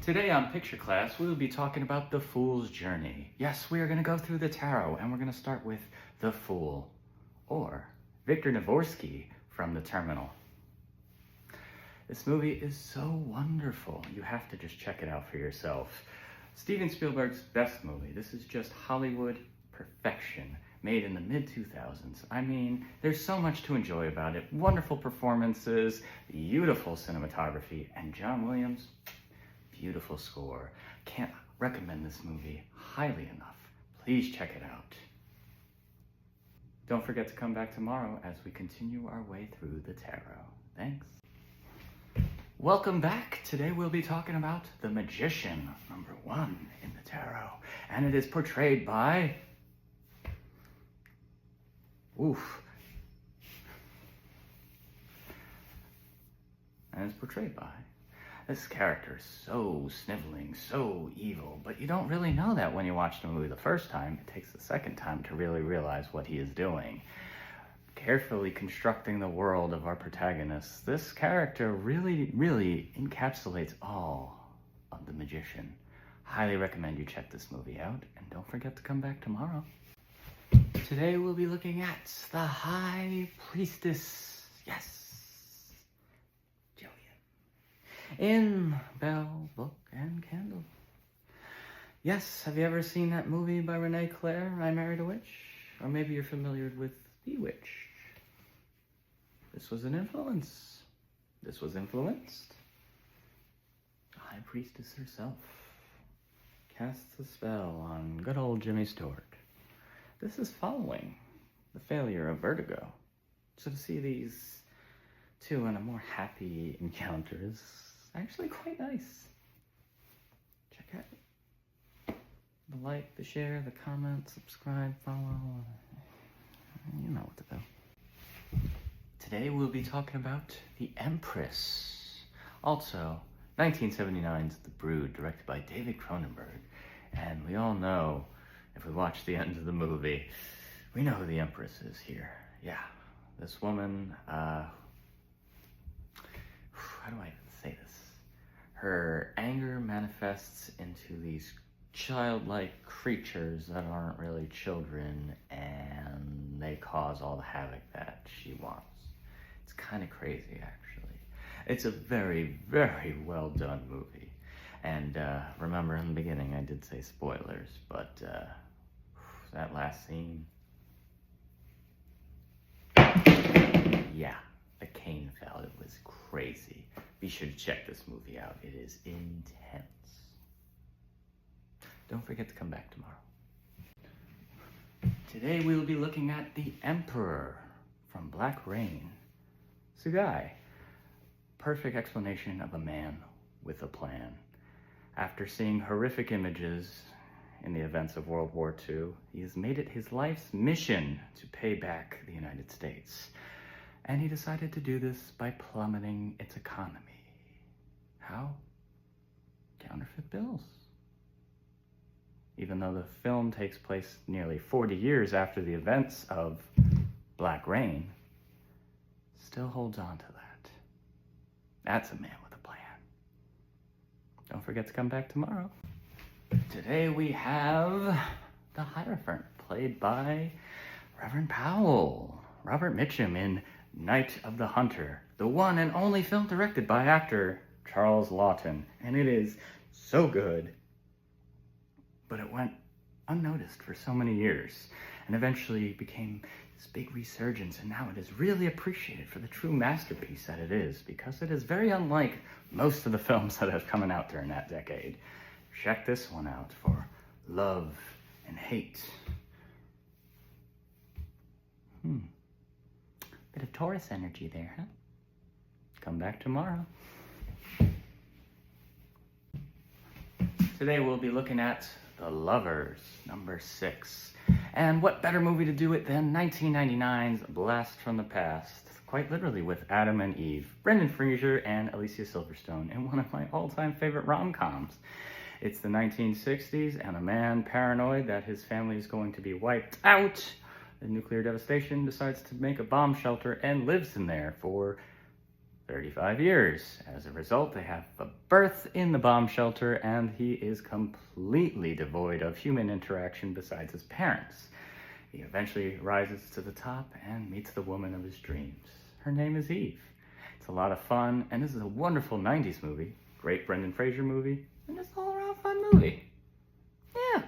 Today on Picture Class, we will be talking about the Fool's Journey. Yes, we are going to go through the tarot, and we're going to start with the Fool, or Victor Dvorsky from The Terminal. This movie is so wonderful. You have to just check it out for yourself. Steven Spielberg's best movie. This is just Hollywood perfection, made in the mid-2000s. I mean, there's so much to enjoy about it. Wonderful performances, beautiful cinematography, and John Williams, beautiful score. Can't recommend this movie highly enough. Please check it out. Don't forget to come back tomorrow as we continue our way through the tarot. Thanks. Welcome back. Today we'll be talking about the Magician, number 1 in the tarot. And it is portrayed by... And it's portrayed by... This character is so sniveling, so evil, but you don't really know that when you watch the movie the first time. It takes the second time to really realize what he is doing. Carefully constructing the world of our protagonist, this character really encapsulates all of the Magician. Highly recommend you check this movie out, and don't forget to come back tomorrow. Today we'll be looking at the High Priestess. Yes. In Bell, Book, and Candle. Yes, have you ever seen that movie by Renee Claire, I Married a Witch? Or maybe you're familiar with Bewitched. This was an influence. This was influenced. The High Priestess herself casts a spell on good old Jimmy Stewart. This is following the failure of Vertigo. So to see these two in a more happy encounter is actually quite nice. Check out the like, the share, the comment, subscribe, follow. You know what to do. Today we'll be talking about The Empress. Also, 1979's The Brood, directed by David Cronenberg. And we all know, if we watch the end of the movie, we know who the Empress is here. Yeah, this woman, how do I say this? Her anger manifests into these childlike creatures that aren't really children, and they cause all the havoc that she wants. It's kind of crazy, actually. It's a very well done movie. And remember in the beginning I did say spoilers, but that last scene, yeah, the cane fell. It was crazy. Be sure to check this movie out. It is intense. Don't forget to come back tomorrow. Today we will be looking at The Emperor from Black Rain. Sugai. Perfect explanation of a man with a plan. After seeing horrific images in the events of World War II, he has made it his life's mission to pay back the United States. And he decided to do this by plummeting its economy. How? Counterfeit bills. Even though the film takes place nearly 40 years after the events of Black Rain, still holds on to that. That's a man with a plan. Don't forget to come back tomorrow. Today we have the Hierophant, played by Reverend Powell. Robert Mitchum in Night of the Hunter, the one and only film directed by actor Charles Laughton, and it is so good, but it went unnoticed for so many years, and eventually became this big resurgence, and now it is really appreciated for the true masterpiece that it is, because it is very unlike most of the films that have come out during that decade. Check this one out for love and hate. Bit of Taurus energy there, huh? Come back tomorrow. Today we'll be looking at The Lovers, number 6. And what better movie to do it than 1999's Blast from the Past, quite literally with Adam and Eve, Brendan Fraser and Alicia Silverstone in one of my all-time favorite rom-coms. It's the 1960s, and a man paranoid that his family is going to be wiped out in nuclear devastation decides to make a bomb shelter and lives in there for 35 years. As a result, they have a berth in the bomb shelter, and he is completely devoid of human interaction besides his parents. He eventually rises to the top and meets the woman of his dreams. Her name is Eve. It's a lot of fun, and this is a wonderful 90s movie. Great Brendan Fraser movie, and just all around fun movie. Yeah.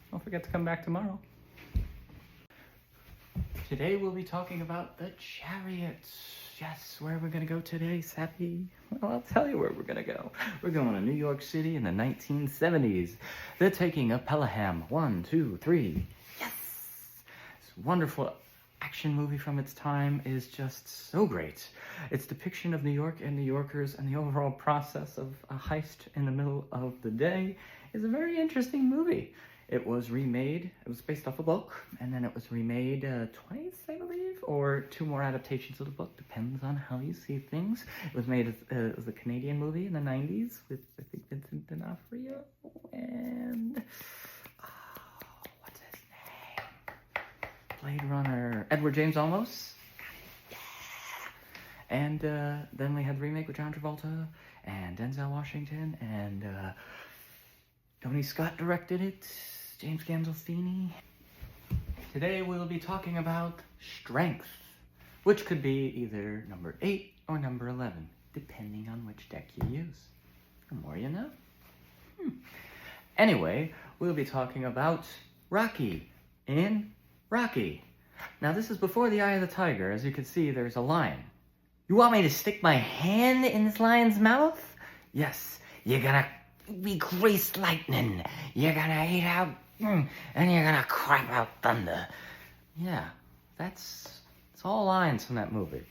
Don't forget to come back tomorrow. Today we'll be talking about The Chariot. Yes, where are we going to go today, Sappy? Well, I'll tell you where we're going to go. We're going to New York City in the 1970s. The Taking of Pelham. 1, 2, 3. Yes! This wonderful action movie from its time is just so great. Its depiction of New York and New Yorkers and the overall process of a heist in the middle of the day is a very interesting movie. It was remade, it was based off a book, and then it was remade twice, I believe, or 2 more adaptations of the book, depends on how you see things. It was made as a Canadian movie in the 90s with, I think, Vincent D'Onofrio and, what's his name? Blade Runner, Edward James Olmos. Yeah. And then we had the remake with John Travolta and Denzel Washington, and Tony Scott directed it. James Gandolfini. Today we'll be talking about strength, which could be either number 8 or number 11, depending on which deck you use. The more you know. Anyway, we'll be talking about Rocky in Rocky. Now this is before the Eye of the Tiger. As you can see, there's a lion. You want me to stick my hand in this lion's mouth? Yes, you're gonna be greased lightning. You're gonna eat out, and you're gonna crap out thunder. Yeah, it's all lines from that movie.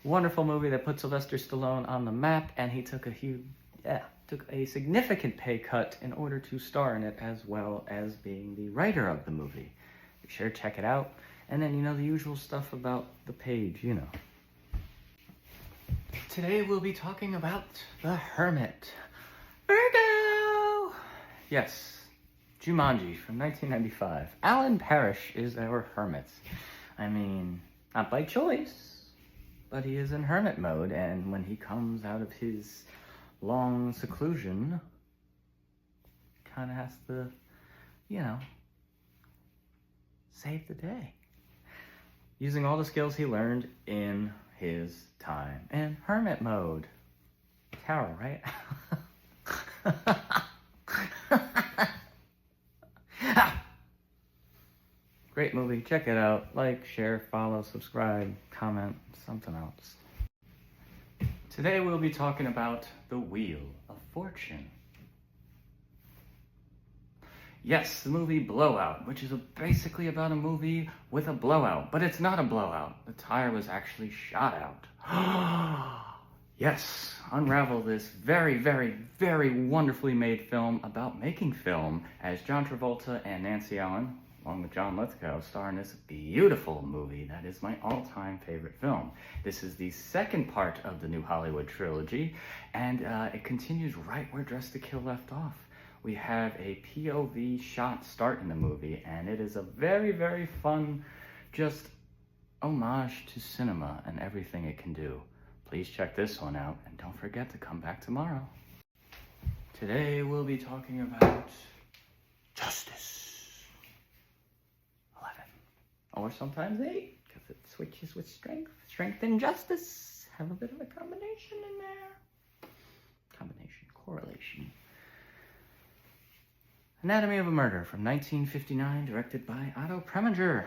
Wonderful movie that put Sylvester Stallone on the map, and he took a significant pay cut in order to star in it, as well as being the writer of the movie. Be sure to check it out. And then, you know, the usual stuff about the page, you know. Today we'll be talking about The Hermit. Virgo! Yes, Jumanji from 1995. Alan Parrish is our hermit. I mean, not by choice, but he is in hermit mode, and when he comes out of his long seclusion, kind of has to, you know, save the day. Using all the skills he learned in his time in hermit mode. Carol, right? Great movie. Check it out. Like, share, follow, subscribe, comment, something else. Today we'll be talking about The Wheel of Fortune. Yes, the movie Blowout, which is basically about a movie with a blowout, but it's not a blowout. The tire was actually shot out. Yes, unravel this very, very, very wonderfully made film about making film as John Travolta and Nancy Allen, along with John Lithgow, star in this beautiful movie that is my all-time favorite film. This is the second part of the New Hollywood trilogy, and it continues right where Dress to Kill left off. We have a POV shot start in the movie, and it is a very, very fun, just homage to cinema and everything it can do. Please check this one out, and don't forget to come back tomorrow. Today we'll be talking about Justice 11, or sometimes 8, because it switches with strength. Strength and justice have a bit of a combination in there. Combination, correlation. Anatomy of a Murder from 1959, directed by Otto Preminger.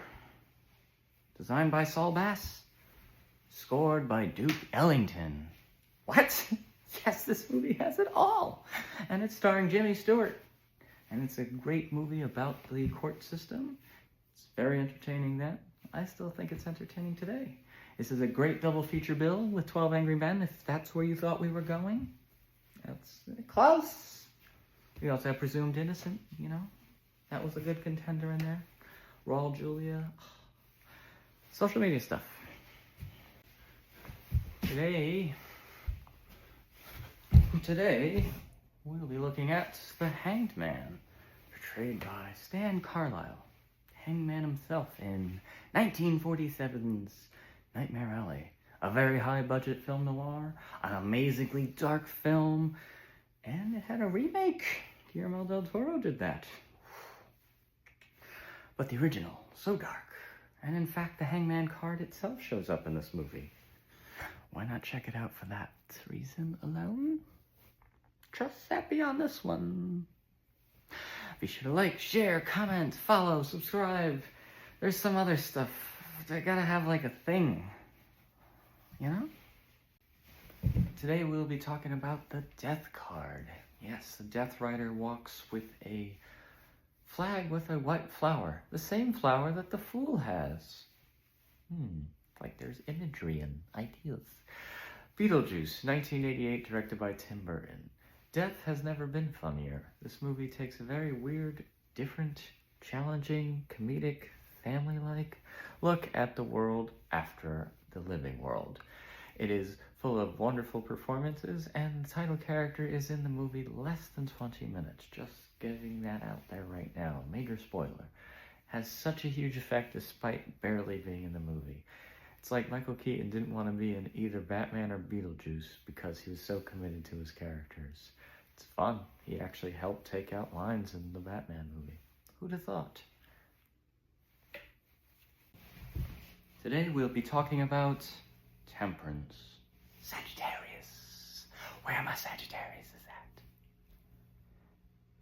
Designed by Saul Bass. Scored by Duke Ellington. What? Yes, this movie has it all. And it's starring Jimmy Stewart. And it's a great movie about the court system. It's very entertaining then. I still think it's entertaining today. This is a great double feature bill with 12 Angry Men, if that's where you thought we were going. That's close. We also have Presumed Innocent, you know. That was a good contender in there. Raul Julia. Social media stuff. Today, we'll be looking at The Hanged Man, portrayed by Stan Carlisle, Hangman himself in 1947's Nightmare Alley. A very high-budget film noir, an amazingly dark film, and it had a remake. Guillermo del Toro did that. But the original, so dark. And in fact, the Hangman card itself shows up in this movie. Why not check it out for that reason alone? Trust Sappy on this one. Be sure to like, share, comment, follow, subscribe. There's some other stuff. I gotta have like a thing. You know? Today we'll be talking about the Death card. Yes, the Death Rider walks with a flag with a white flower. The same flower that the Fool has. Like there's imagery and ideas. Beetlejuice, 1988, directed by Tim Burton. Death has never been funnier. This movie takes a very weird, different, challenging, comedic, family-like look at the world after the living world. It is full of wonderful performances, and the title character is in the movie less than 20 minutes. Just getting that out there right now. Major spoiler. Has such a huge effect despite barely being in the movie. It's like Michael Keaton didn't want to be in either Batman or Beetlejuice because he was so committed to his characters. It's fun. He actually helped take out lines in the Batman movie. Who'd have thought? Today we'll be talking about temperance. Sagittarius. Where my Sagittarius is at?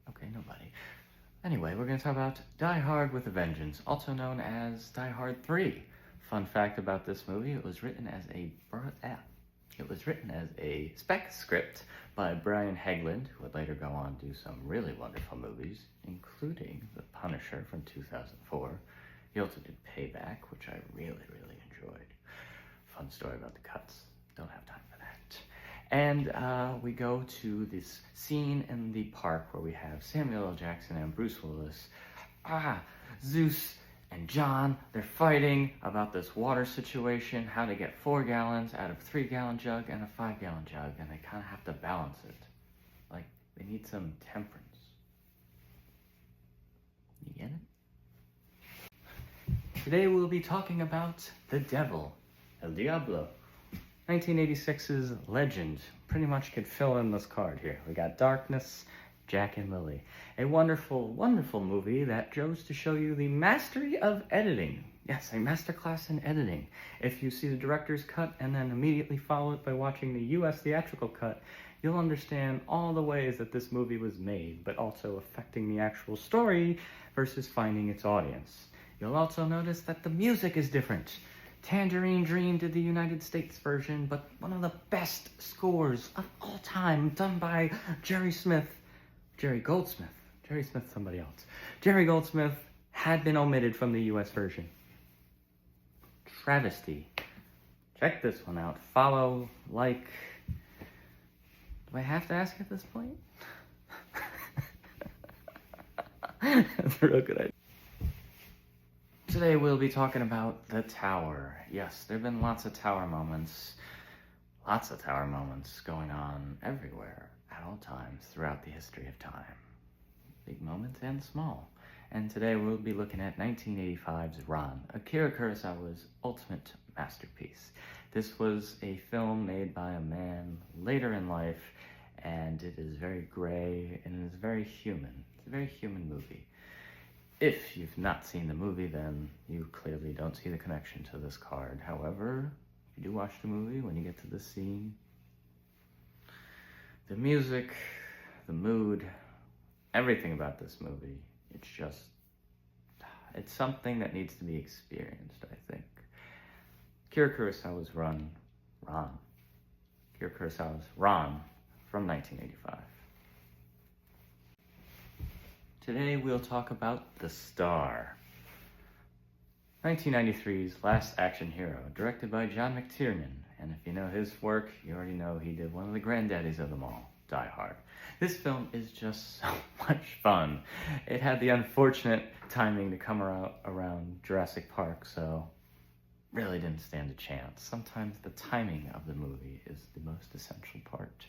Okay, nobody. Anyway, we're going to talk about Die Hard with a Vengeance, also known as Die Hard 3. Fun fact about this movie, it was written as a spec script by Brian Hegland, who would later go on to do some really wonderful movies, including The Punisher from 2004. He also did Payback, which I really, really enjoyed. Fun story about the cuts. Don't have time for that. And we go to this scene in the park where we have Samuel L. Jackson and Bruce Willis. Zeus and John, they're fighting about this water situation, how to get 4 gallons out of a 3-gallon jug and a 5-gallon jug, and they kind of have to balance it. Like, they need some temperance. You get it? Today we'll be talking about the devil, El Diablo. 1986's Legend. Pretty much could fill in this card here. We got Darkness, Jack and Lily. A wonderful, wonderful movie that goes to show you the mastery of editing. Yes, a masterclass in editing. If you see the director's cut and then immediately follow it by watching the US theatrical cut, you'll understand all the ways that this movie was made, but also affecting the actual story versus finding its audience. You'll also notice that the music is different. Tangerine Dream did the United States version, but one of the best scores of all time, done by Jerry Goldsmith, somebody else. Jerry Goldsmith had been omitted from the US version. Travesty. Check this one out. Follow, like. Do I have to ask at this point? That's a real good idea. Today we'll be talking about The Tower. Yes, there have been lots of tower moments going on everywhere at all times throughout the history of time. Big moments and small. And today we'll be looking at 1985's Ran, Akira Kurosawa's ultimate masterpiece. This was a film made by a man later in life, and it is very gray and it is very human. It's a very human movie. If you've not seen the movie, then you clearly don't see the connection to this card. However, if you do watch the movie, when you get to this scene, the music, the mood, everything about this movie, it's something that needs to be experienced, I think. Akira Kurosawa's Ran from 1985. Today we'll talk about The Star. 1993's Last Action Hero, directed by John McTiernan. And if you know his work, you already know he did one of the granddaddies of them all, Die Hard. This film is just so much fun. It had the unfortunate timing to come around Jurassic Park, so really didn't stand a chance. Sometimes the timing of the movie is the most essential part.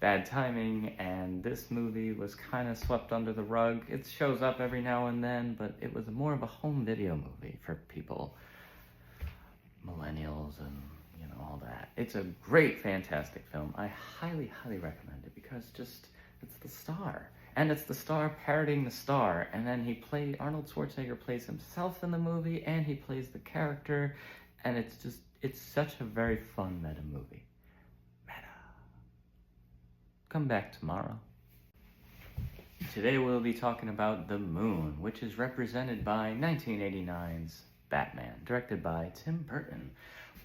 Bad timing, and this movie was kind of swept under the rug. It shows up every now and then, but it was more of a home video movie for people, millennials and, all that. It's a great, fantastic film. I highly, highly recommend it because it's the star. And it's the star parodying the star. And then Arnold Schwarzenegger plays himself in the movie and he plays the character. And it's such a very fun meta movie. Meta. Come back tomorrow. Today we'll be talking about The Moon, which is represented by 1989's Batman, directed by Tim Burton.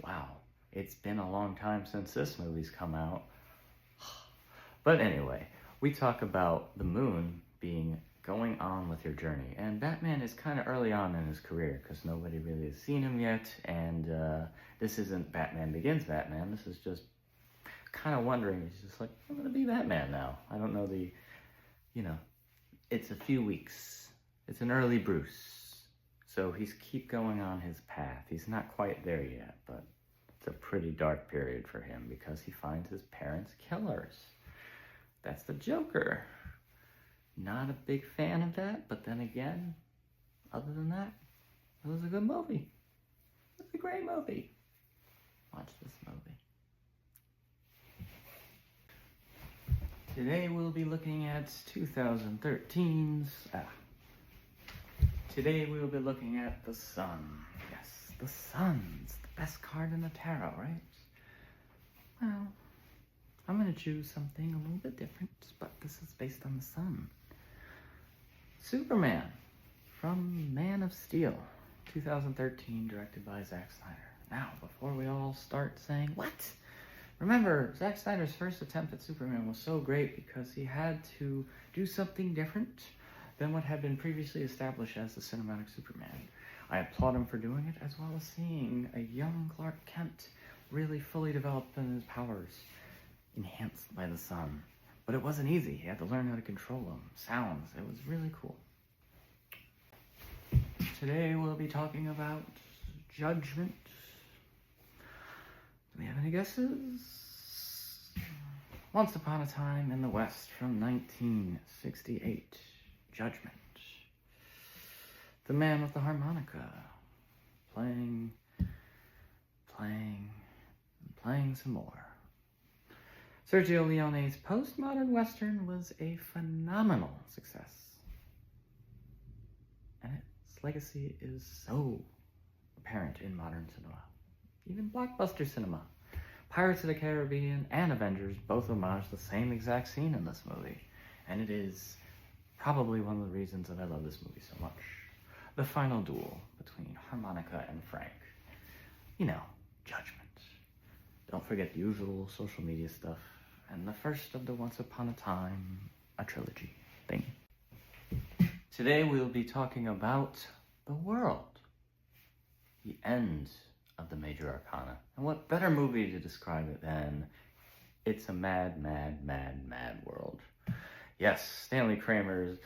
Wow, it's been a long time since this movie's come out. But anyway, we talk about the moon being going on with your journey. And Batman is kind of early on in his career because nobody really has seen him yet. And this isn't Batman Begins Batman. This is just kind of wondering. He's just like, I'm going to be Batman now. I don't know it's a few weeks. It's an early Bruce. So he's keep going on his path. He's not quite there yet, but it's a pretty dark period for him because he finds his parents' killers. That's the Joker. Not a big fan of that, but then again, other than that, it was a good movie. It was a great movie. Watch this movie. Today we'll be looking at 2013's... Today we will be looking at the sun. Yes, the sun's the best card in the tarot, right? Well, I'm going to choose something a little bit different, but this is based on the sun. Superman from Man of Steel, 2013, directed by Zack Snyder. Now, before we all start saying, what? Remember, Zack Snyder's first attempt at Superman was so great because he had to do something different than what had been previously established as the cinematic Superman. I applaud him for doing it, as well as seeing a young Clark Kent really fully developed in his powers, enhanced by the sun. But it wasn't easy. He had to learn how to control them. Sounds. It was really cool. Today we'll be talking about Judgment. Do we have any guesses? Once Upon a Time in the West from 1968. Judgment. The man with the harmonica. Playing some more. Sergio Leone's postmodern Western was a phenomenal success. And its legacy is so apparent in modern cinema. Even blockbuster cinema. Pirates of the Caribbean and Avengers both homage the same exact scene in this movie. And it is probably one of the reasons that I love this movie so much. The final duel between Harmonica and Frank. Judgment. Don't forget the usual social media stuff. And the first of the Once Upon a Time, a trilogy thing. Today we'll be talking about the world. The end of the major arcana. And what better movie to describe it than It's a Mad, Mad, Mad, Mad World. Yes, Stanley Kramer's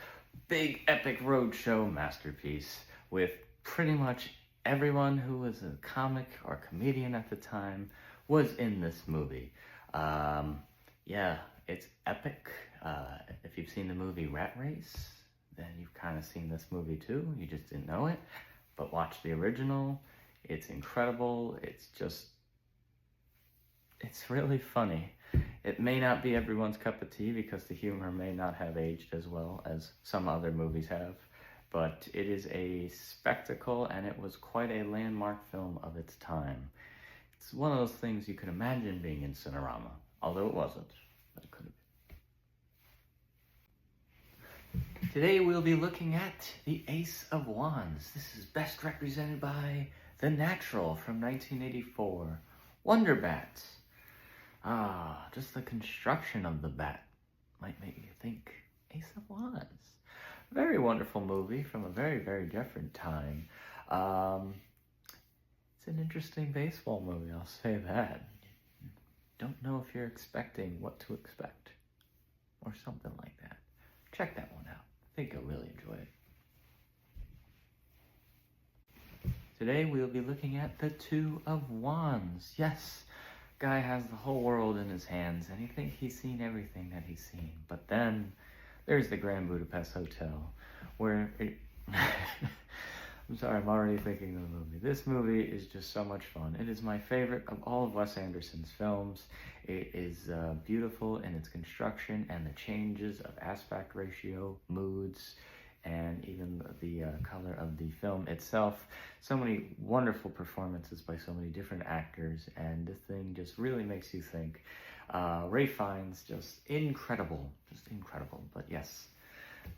big epic roadshow masterpiece with pretty much everyone who was a comic or comedian at the time was in this movie. Yeah, it's epic. If you've seen the movie Rat Race, then you've kind of seen this movie too. You just didn't know it. But watch the original. It's incredible. It's really funny. It may not be everyone's cup of tea because the humor may not have aged as well as some other movies have. But it is a spectacle, and it was quite a landmark film of its time. It's one of those things you could imagine being in Cinerama, although it wasn't, but it could have been. Today we'll be looking at the Ace of Wands. This is best represented by The Natural from 1984. Wonder Bat. Just the construction of the bat might make you think Ace of Wands. Very wonderful movie from a very, very different time. It's an interesting baseball movie, I'll say that. Don't know if you're expecting what to expect or something like that. Check that one out. I think you'll really enjoy it. Today we'll be looking at the Two of Wands. Yes, guy has the whole world in his hands and he thinks he's seen everything that he's seen. But then there's the Grand Budapest Hotel where I'm sorry, I'm already thinking of the movie. This movie is just so much fun. It is my favorite of all of Wes Anderson's films. It is beautiful in its construction and the changes of aspect ratio, moods, and even the color of the film itself. So many wonderful performances by so many different actors, and this thing just really makes you think. Ray Fiennes, just incredible. But yes,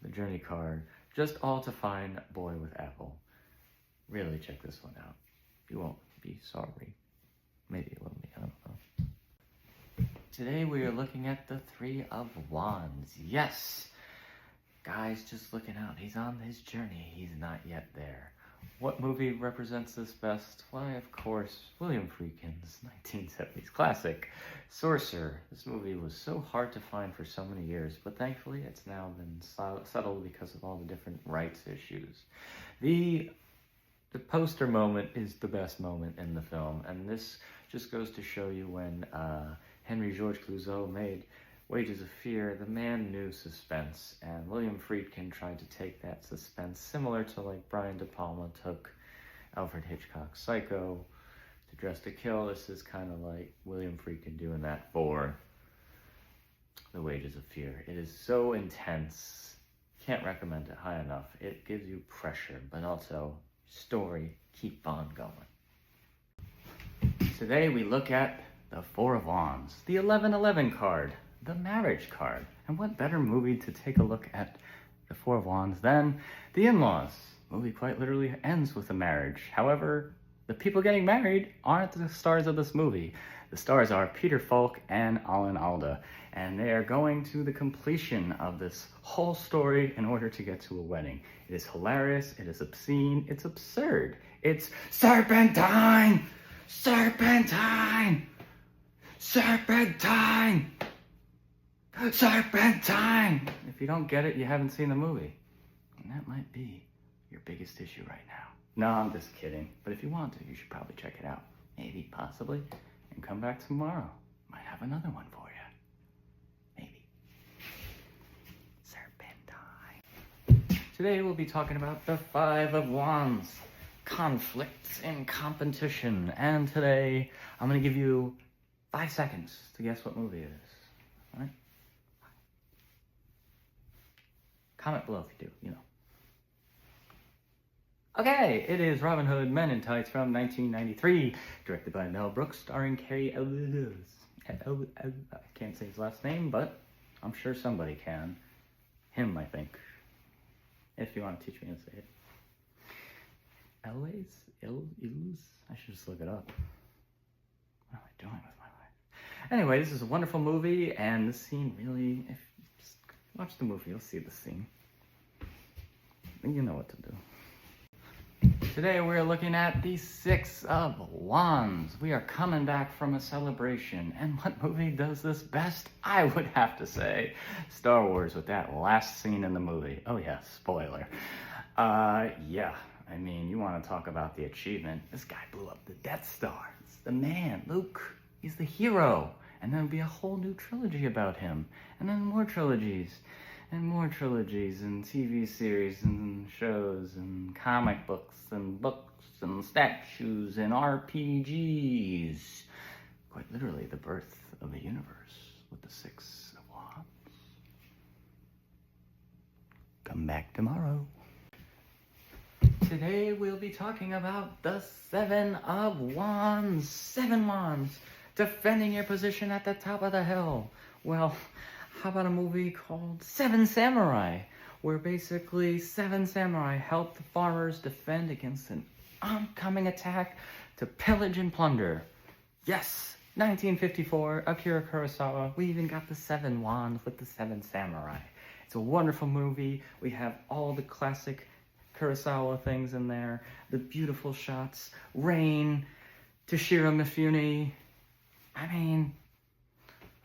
the Journey card, just all to find Boy with Apple. Really check this one out. You won't be sorry. Maybe you will be, I don't know. Today we are looking at the Three of Wands. Yes! Guys, just looking out. He's on his journey. He's not yet there. What movie represents this best? Why, of course, William Friedkin's 1970s classic, Sorcerer. This movie was so hard to find for so many years, but thankfully it's now been settled because of all the different rights issues. The poster moment is the best moment in the film, and this just goes to show you when Henry Georges Clouzot made Wages of Fear, the man knew suspense, and William Friedkin tried to take that suspense similar to like Brian De Palma took Alfred Hitchcock's Psycho to Dress to Kill. This is kind of like William Friedkin doing that for The Wages of Fear. It is so intense. Can't recommend it high enough. It gives you pressure, but also story, keep on going. Today we look at the Four of Wands, the 1111 card, the marriage card. And what better movie to take a look at the Four of Wands than The In-Laws? The movie quite literally ends with a marriage. However, the people getting married aren't the stars of this movie. The stars are Peter Falk and Alan Alda, and they are going to the completion of this whole story in order to get to a wedding. It is hilarious, it is obscene, it's absurd. It's serpentine! Serpentine! Serpentine! Serpentine! If you don't get it, you haven't seen the movie. And that might be your biggest issue right now. No, I'm just kidding. But if you want to, you should probably check it out. Maybe, possibly. And come back tomorrow. Might have another one for you. Maybe. Serpentine. Today we'll be talking about the Five of Wands. Conflicts and competition. And today I'm going to give you 5 seconds to guess what movie it is. All right? Comment below if you do, you know. Okay, it is Robin Hood Men in Tights from 1993, directed by Mel Brooks, starring Carrie Ellis. I can't say his last name, but I'm sure somebody can. Him, I think. If you want to teach me how to say it. Ellis? I should just look it up. What am I doing with my life? Anyway, this is a wonderful movie, and this scene really, if you just watch the movie, you'll see the scene. You know what to do. Today we're looking at the Six of Wands. We are coming back from a celebration, and what movie does this best? I would have to say Star Wars with that last scene in the movie. Oh yeah, spoiler. Yeah, I mean, you want to talk about the achievement. This guy blew up the Death Star. It's the man, Luke. He's the hero. And then there'll be a whole new trilogy about him. And then more trilogies. And more trilogies and TV series and shows and comic books and statues and RPGs. Quite literally the birth of the universe with the Six of Wands. Come back tomorrow. Today we'll be talking about the Seven of Wands. 7 wands. Defending your position at the top of the hill. Well, how about a movie called Seven Samurai, where basically 7 samurai help the farmers defend against an oncoming attack to pillage and plunder. Yes, 1954, Akira Kurosawa. We even got the 7 wands with the 7 samurai. It's a wonderful movie. We have all the classic Kurosawa things in there. The beautiful shots, rain, Toshiro Mifune. I mean,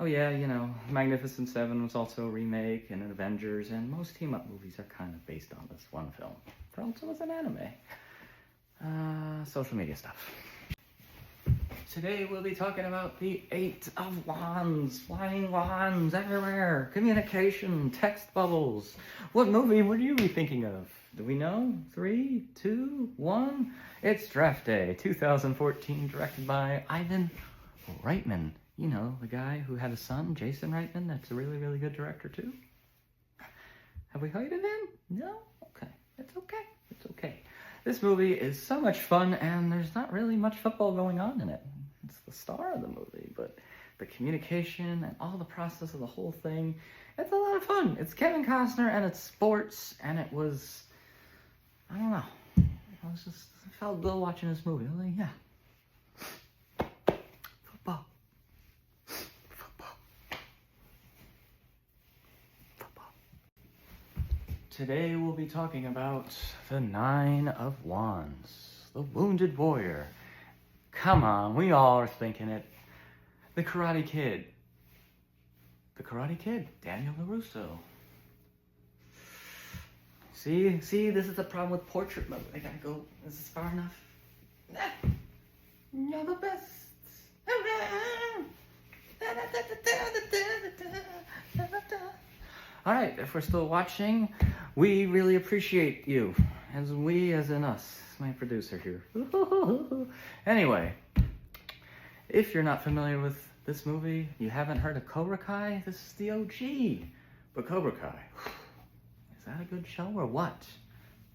oh yeah, you know, Magnificent Seven was also a remake, and Avengers, and most team-up movies are kind of based on this one film. There also was an anime. Social media stuff. Today we'll be talking about the Eight of Wands, flying wands everywhere, communication, text bubbles. What movie would you be thinking of? Do we know? 3, 2, 1? It's Draft Day, 2014, directed by Ivan Reitman. You know, the guy who had a son, Jason Reitman, that's a really, really good director too. Have we heard of him? No? Okay, it's okay, it's okay. This movie is so much fun, and there's not really much football going on in it. It's the star of the movie, but the communication and all the process of the whole thing, it's a lot of fun. It's Kevin Costner, and it's sports, and it was, I don't know. I felt good watching this movie. I was like, yeah. Football. Football. Football. Today we'll be talking about the Nine of Wands, the Wounded Warrior. Come on, we all are thinking it. The Karate Kid. The Karate Kid, Daniel LaRusso. See, this is the problem with portrait mode. I gotta go, is this far enough? You're the best. All right, if we're still watching, we really appreciate you. As we, as in us. My producer here. Anyway, if you're not familiar with this movie, you haven't heard of Cobra Kai, this is the OG. But Cobra Kai, is that a good show or what?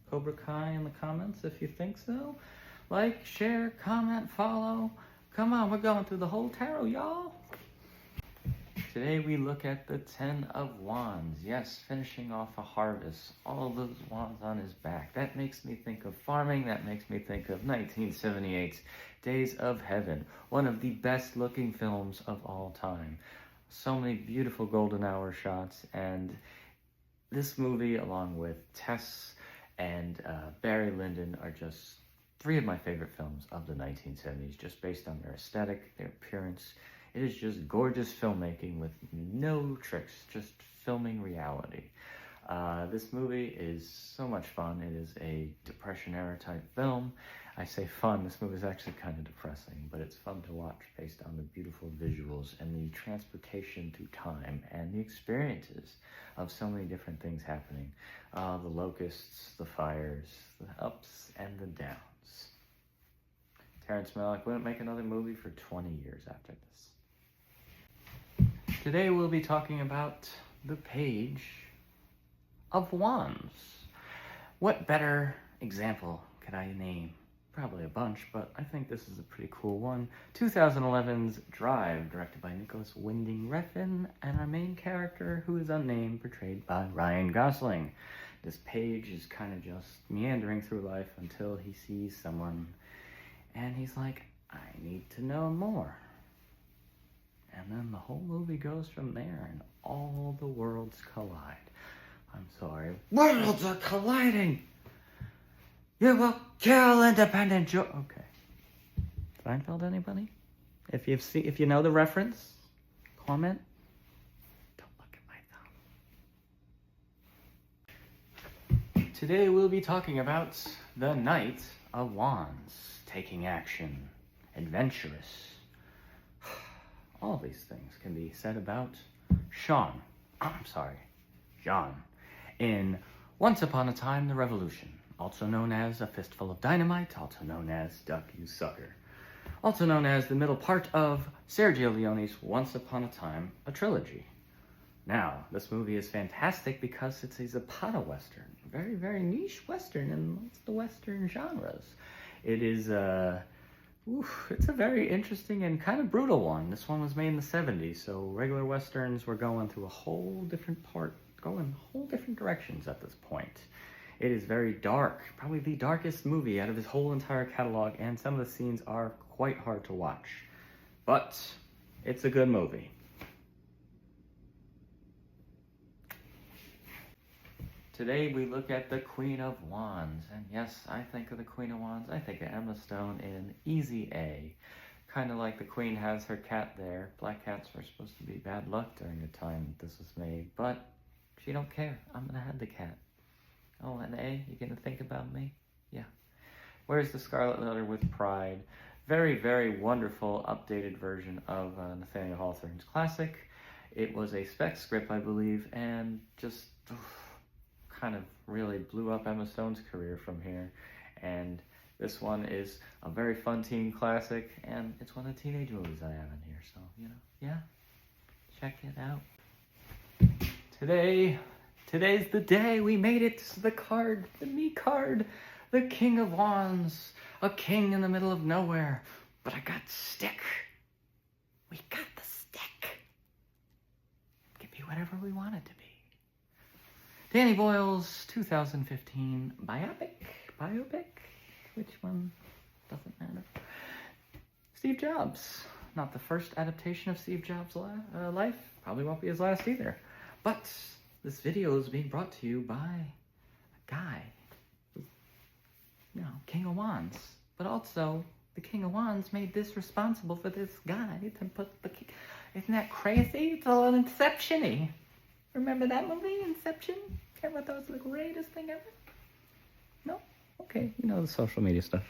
Cobra Kai in the comments if you think so. Like, share, comment, follow. Come on, we're going through the whole tarot, y'all. Today we look at the Ten of Wands. Yes, finishing off a harvest. All those wands on his back. That makes me think of farming. That makes me think of 1978's Days of Heaven. One of the best looking films of all time. So many beautiful golden hour shots. And this movie, along with Tess and Barry Lyndon, are just 3 of my favorite films of the 1970s. Just based on their aesthetic, their appearance. It is just gorgeous filmmaking with no tricks, just filming reality. This movie is so much fun. It is a Depression-era type film. I say fun, this movie is actually kind of depressing, but it's fun to watch based on the beautiful visuals and the transportation through time and the experiences of so many different things happening. The locusts, the fires, the ups and the downs. Terrence Malick wouldn't make another movie for 20 years after this. Today we'll be talking about the Page of Wands. What better example could I name? Probably a bunch, but I think this is a pretty cool one. 2011's Drive, directed by Nicholas Winding Refn, and our main character, who is unnamed, portrayed by Ryan Gosling. This Page is kind of just meandering through life until he sees someone, and he's like, I need to know more. And then the whole movie goes from there, and all the worlds collide. I'm sorry. Worlds are colliding! You will kill independent Okay. Seinfeld, anybody? If you know the reference, comment. Don't look at my thumb. Today we'll be talking about the Knight of Wands. Taking action. Adventurous. All these things can be said about John, in Once Upon a Time, The Revolution, also known as A Fistful of Dynamite, also known as Duck You Sucker, also known as the middle part of Sergio Leone's Once Upon a Time, a trilogy. Now, this movie is fantastic because it's a Zapata Western, very, very niche Western in most of the Western genres. It is, it's a very interesting and kind of brutal one. This one was made in the 70s, so regular Westerns were going through a whole different directions at this point. It is very dark, probably the darkest movie out of his whole entire catalog, and some of the scenes are quite hard to watch. But it's a good movie. Today we look at the Queen of Wands, and yes, I think of the Queen of Wands, I think of Emma Stone in Easy A. Kind of like the Queen has her cat there. Black cats were supposed to be bad luck during the time this was made, but she don't care. I'm gonna have the cat. Oh, and A, you gonna think about me? Yeah. Where's the Scarlet Letter with Pride? Very, very wonderful updated version of Nathaniel Hawthorne's classic. It was a spec script, I believe, and just kind of really blew up Emma Stone's career from here. And this one is a very fun teen classic, and it's one of the teenage movies I have in here, so, you know, yeah, check it out. Today's the day. We made it to the card, the me card, the King of Wands, a king in the middle of nowhere, but I got stick. We got the stick. It could be whatever we want it to be. Danny Boyle's 2015 biopic, which one, doesn't matter. Steve Jobs, not the first adaptation of Steve Jobs' life, probably won't be his last either. But this video is being brought to you by a guy, you know, King of Wands. But also, the King of Wands made this responsible for this guy to put the king. Isn't that crazy? It's a little Inception-y. Remember that movie, Inception? Ever thought it was the greatest thing ever? No? Okay, you know the social media stuff.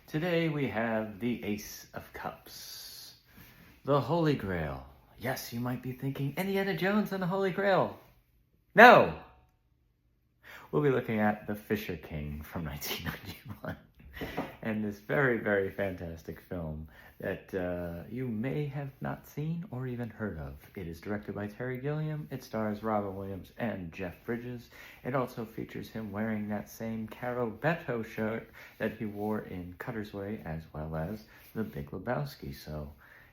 Today we have the Ace of Cups, the Holy Grail. Yes, you might be thinking, Indiana Jones and the Holy Grail. No! We'll be looking at The Fisher King from 1991. And this very, very fantastic film that you may have not seen or even heard of. It is directed by Terry Gilliam. It stars Robin Williams and Jeff Bridges. It also features him wearing that same Caro Betto shirt that he wore in Cutter's Way, as well as The Big Lebowski. So,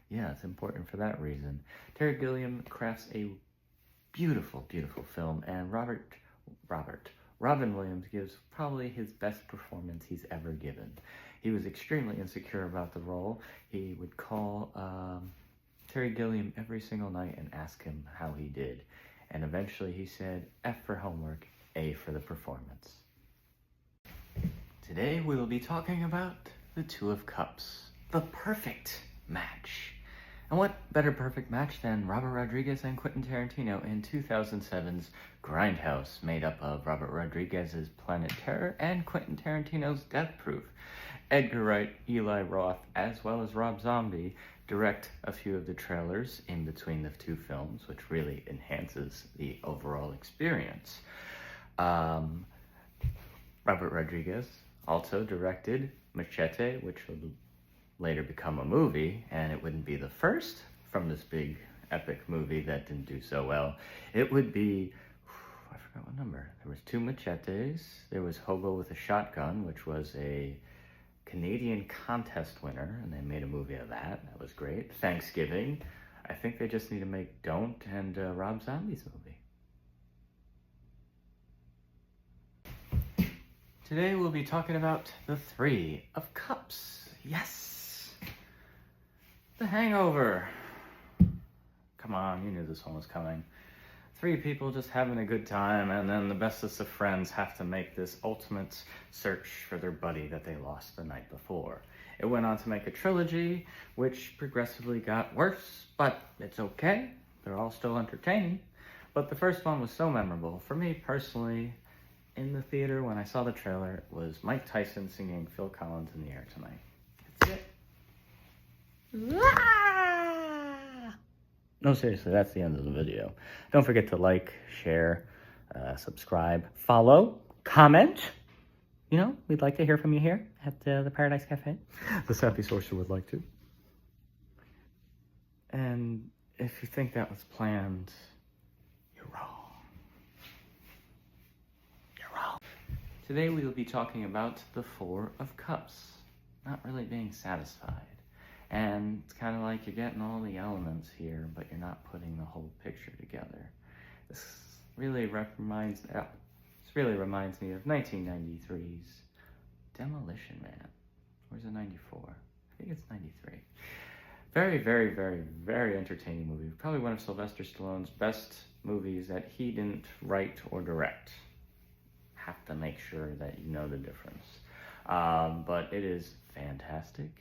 yeah, it's important for that reason. Terry Gilliam crafts a beautiful, beautiful film, and Robin Williams gives probably his best performance he's ever given. He was extremely insecure about the role. He would call Terry Gilliam every single night and ask him how he did. And eventually he said, F for homework, A for the performance. Today we will be talking about the Two of Cups, the perfect match. And what better perfect match than Robert Rodriguez and Quentin Tarantino in 2007's Grindhouse, made up of Robert Rodriguez's Planet Terror and Quentin Tarantino's Death Proof. Edgar Wright, Eli Roth, as well as Rob Zombie direct a few of the trailers in between the two films, which really enhances the overall experience. Robert Rodriguez also directed Machete, which would later become a movie, and it wouldn't be the first from this big epic movie that didn't do so well. It would be, I forgot what number. There was 2 Machetes. There was Hobo with a Shotgun, which was a Canadian contest winner, and they made a movie of that. That was great. Thanksgiving. I think they just need to make Don't and Rob Zombie's movie. Today we'll be talking about the Three of Cups. Yes! The Hangover. Come on, you knew this one was coming. 3 people just having a good time, and then the bestest of friends have to make this ultimate search for their buddy that they lost the night before. It went on to make a trilogy, which progressively got worse, but it's okay. They're all still entertaining. But the first one was so memorable. For me personally, in the theater when I saw the trailer, it was Mike Tyson singing Phil Collins in the Air Tonight. That's it. No, seriously, that's the end of the video. Don't forget to like, share, subscribe, follow, comment. You know, we'd like to hear from you here at the Paradise Cafe. The Sappy Sorcerer would like to. And if you think that was planned, you're wrong. You're wrong. Today we will be talking about the Four of Cups. Not really being satisfied. And it's kind of like you're getting all the elements here, but you're not putting the whole picture together. This really reminds me of 1993's Demolition Man. Or is it 94? I think it's 93. Very, very, very, very entertaining movie. Probably one of Sylvester Stallone's best movies that he didn't write or direct. Have to make sure that you know the difference. But it is fantastic.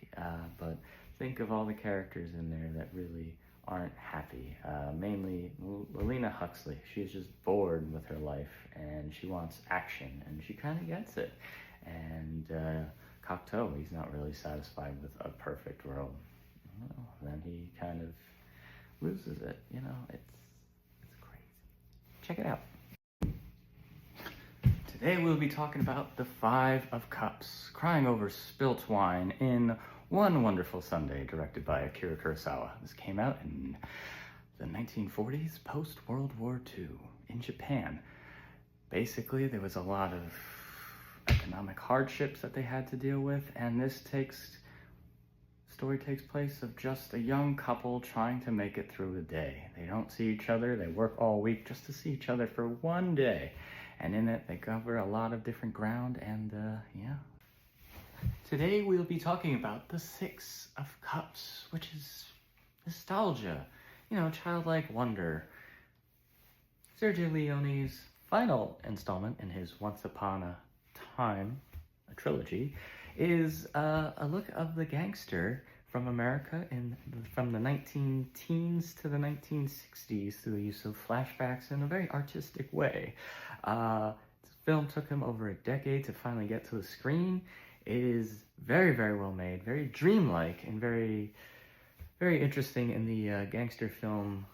But think of all the characters in there that really aren't happy. Mainly Lena Huxley. She's just bored with her life and she wants action, and she kind of gets it. And Cocteau, he's not really satisfied with a perfect world. Then he kind of loses it, it's crazy. Check it out. Today we'll be talking about the Five of Cups, crying over spilt wine in One Wonderful Sunday, directed by Akira Kurosawa. This came out in the 1940s, post-World War II, in Japan. Basically, there was a lot of economic hardships that they had to deal with, and this story takes place of just a young couple trying to make it through the day. They don't see each other, they work all week just to see each other for one day. And in it, they cover a lot of different ground, and yeah. Today, we'll be talking about the Six of Cups, which is nostalgia, childlike wonder. Sergio Leone's final installment in his Once Upon a Time, a trilogy, is a look of the gangster from America from the 19-teens to the 1960s through the use of flashbacks in a very artistic way. This film took him over a decade to finally get to the screen. It is very, very well made, very dreamlike, and very, very interesting in the gangster film,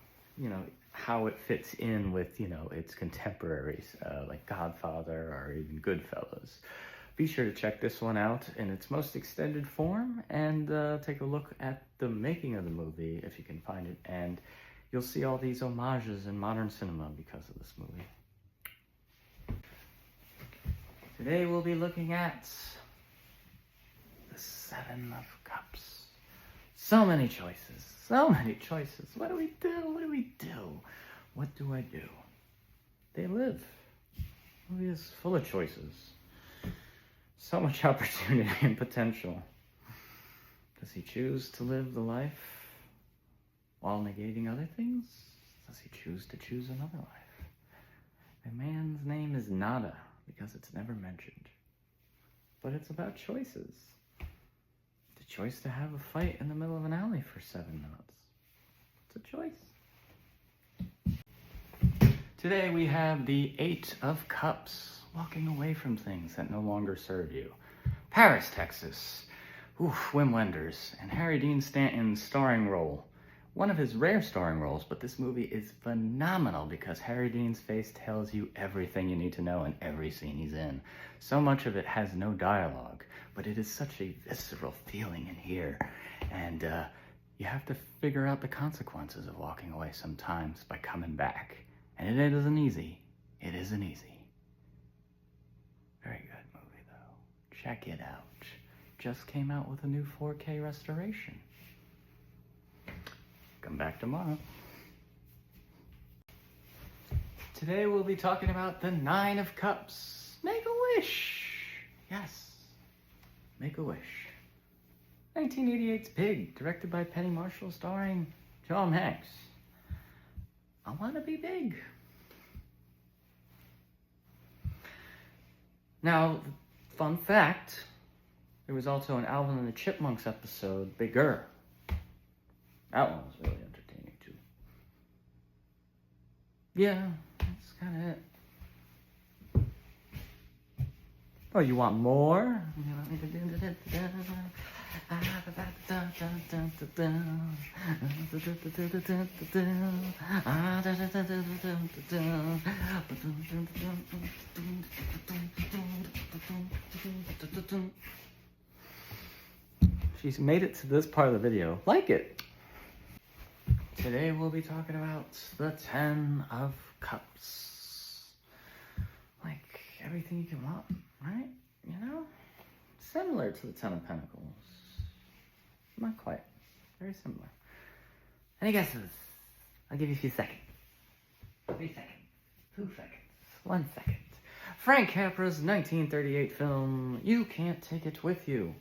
how it fits in with, its contemporaries, like Godfather or even Goodfellas. Be sure to check this one out in its most extended form and take a look at the making of the movie if you can find it. And you'll see all these homages in modern cinema because of this movie. Today we'll be looking at the Seven of Cups. So many choices, so many choices. What do we do? What do we do? What do I do? They live. The movie is full of choices. So much opportunity and potential. Does he choose to live the life while negating other things? Does he choose to choose another life? The man's name is Nada because it's never mentioned. But it's about choices. The choice to have a fight in the middle of an alley for 7 minutes. It's a choice. Today we have the Eight of Cups. Walking away from things that no longer serve you. Paris, Texas. Wim Wenders and Harry Dean Stanton's starring role. One of his rare starring roles, but this movie is phenomenal because Harry Dean's face tells you everything you need to know in every scene he's in. So much of it has no dialogue, but it is such a visceral feeling in here. And you have to figure out the consequences of walking away sometimes by coming back. And it isn't easy. It isn't easy. Very good movie, though. Check it out. Just came out with a new 4K restoration. Come back tomorrow. Today we'll be talking about the Nine of Cups. Make a wish. Yes. Make a wish. 1988's Pig, directed by Penny Marshall, starring Tom Hanks. I want to be big. Now, fun fact, there was also an Alvin and the Chipmunks episode, Bigger. That one was really entertaining, too. Yeah, that's kind of it. Oh, you want more? She's made it to this part of the video. Like it! Today we'll be talking about the Ten of Cups. Like everything you can want, right? Similar to the Ten of Pentacles. Not quite. Very similar. Any guesses? I'll give you a few seconds. 3 seconds. 2 seconds. 1 second. Frank Capra's 1938 film, You Can't Take It With You.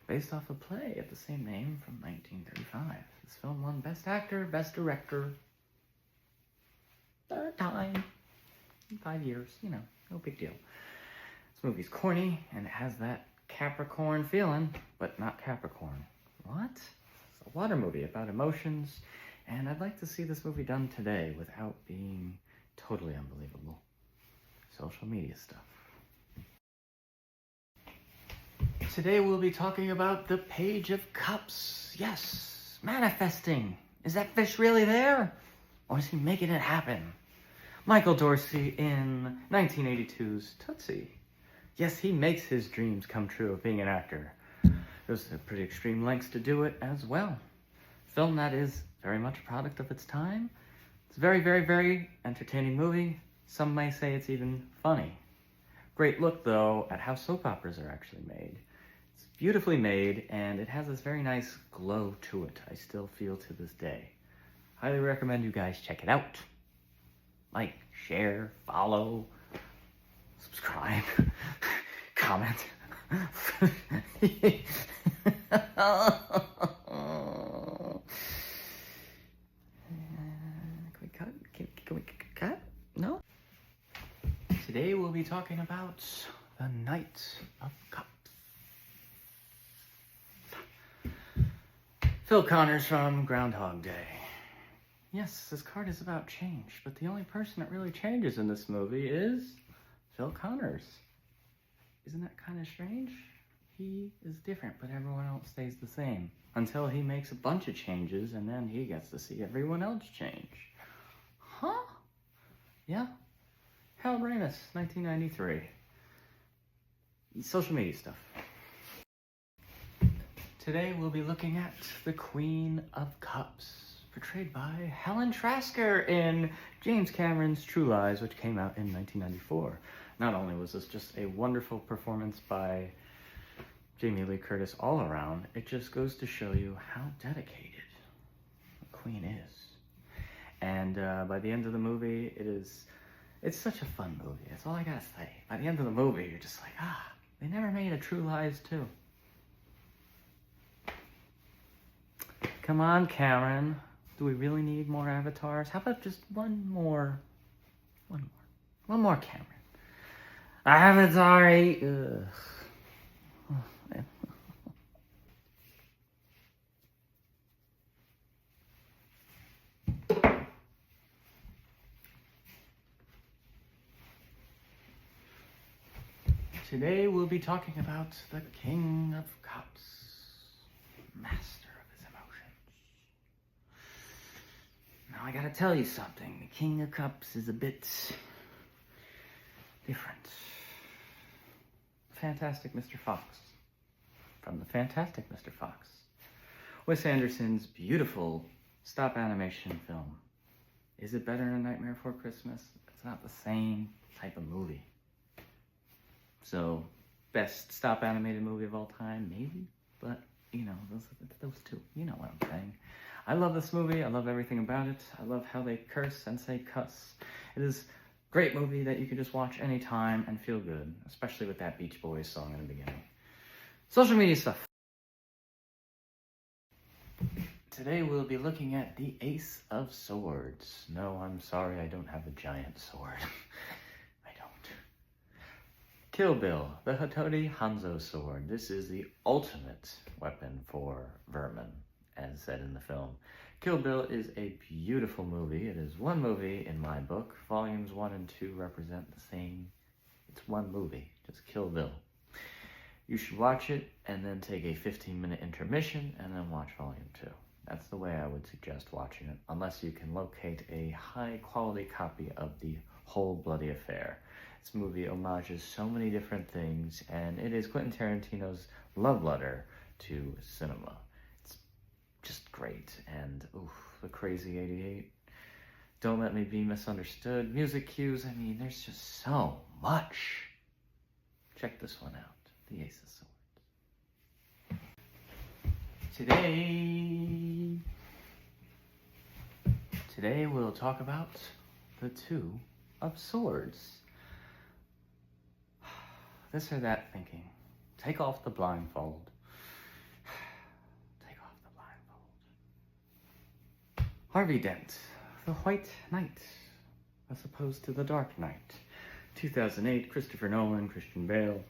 Based off a play of the same name from 1935. This film won Best Actor, Best Director. 3rd time. In 5 years. No big deal. This movie's corny, and it has that Capricorn feeling, but not Capricorn. What? It's a water movie about emotions, and I'd like to see this movie done today without being totally unbelievable. Social media stuff. Today we'll be talking about the Page of Cups. Yes, manifesting. Is that fish really there? Or is he making it happen? Michael Dorsey in 1982's Tootsie. Yes, he makes his dreams come true of being an actor. There's pretty extreme lengths to do it as well. Film that is very much a product of its time. It's a very, very, very entertaining movie. Some may say it's even funny. Great look, though, at how soap operas are actually made. It's beautifully made, and it has this very nice glow to it, I still feel to this day. Highly recommend you guys check it out. Like, share, follow, subscribe, comment. Can we cut? No? Today we'll be talking about the Knight of Cups. Phil Connors from Groundhog Day. Yes, this card is about change, but the only person that really changes in this movie is Phil Connors. Isn't that kind of strange? He is different, but everyone else stays the same. Until he makes a bunch of changes, and then he gets to see everyone else change. Huh? Yeah. Harold Ramis, 1993. Social media stuff. Today we'll be looking at the Queen of Cups, portrayed by Helen Trasker in James Cameron's True Lies, which came out in 1994. Not only was this just a wonderful performance by Jamie Lee Curtis all around, it just goes to show you how dedicated the Queen is. And by the end of the movie, it's such a fun movie. That's all I gotta say. By the end of the movie, you're just like, they never made a True Lies 2. Come on, Cameron. Do we really need more avatars? How about just one more, Cameron? Avatar 8. Ugh. Oh, man. Today we'll be talking about the King of Cups, master of his emotions. Now I gotta tell you something, the King of Cups is a bit different. Fantastic Mr. Fox, from the Fantastic Mr. Fox. Wes Anderson's beautiful stop animation film. Is it better than Nightmare Before Christmas? It's not the same type of movie. So, best stop animated movie of all time, maybe? But, you know, those two, you know what I'm saying. I love this movie, I love everything about it. I love how they curse and say cuss. It is a great movie that you can just watch anytime and feel good, especially with that Beach Boys song in the beginning. Social media stuff. Today we'll be looking at the Ace of Swords. No, I'm sorry, I don't have a giant sword. I don't. Kill Bill, the Hattori Hanzo sword. This is the ultimate weapon for vermin, as said in the film. Kill Bill is a beautiful movie. It is one movie in my book. Volumes 1 and 2 represent the same. It's one movie, just Kill Bill. You should watch it and then take a 15-minute intermission and then watch Volume 2. That's the way I would suggest watching it, unless you can locate a high-quality copy of The Whole Bloody Affair. This movie homages so many different things, and it is Quentin Tarantino's love letter to cinema. It's just great, and the Crazy 88. Don't Let Me Be Misunderstood. Music cues, I mean, there's just so much. Check this one out, The Ace of Swords. Today we'll talk about the Two of Swords. This or that thinking. Take off the blindfold. Take off the blindfold. Harvey Dent, the White Knight, as opposed to the Dark Knight. 2008, Christopher Nolan, Christian Bale.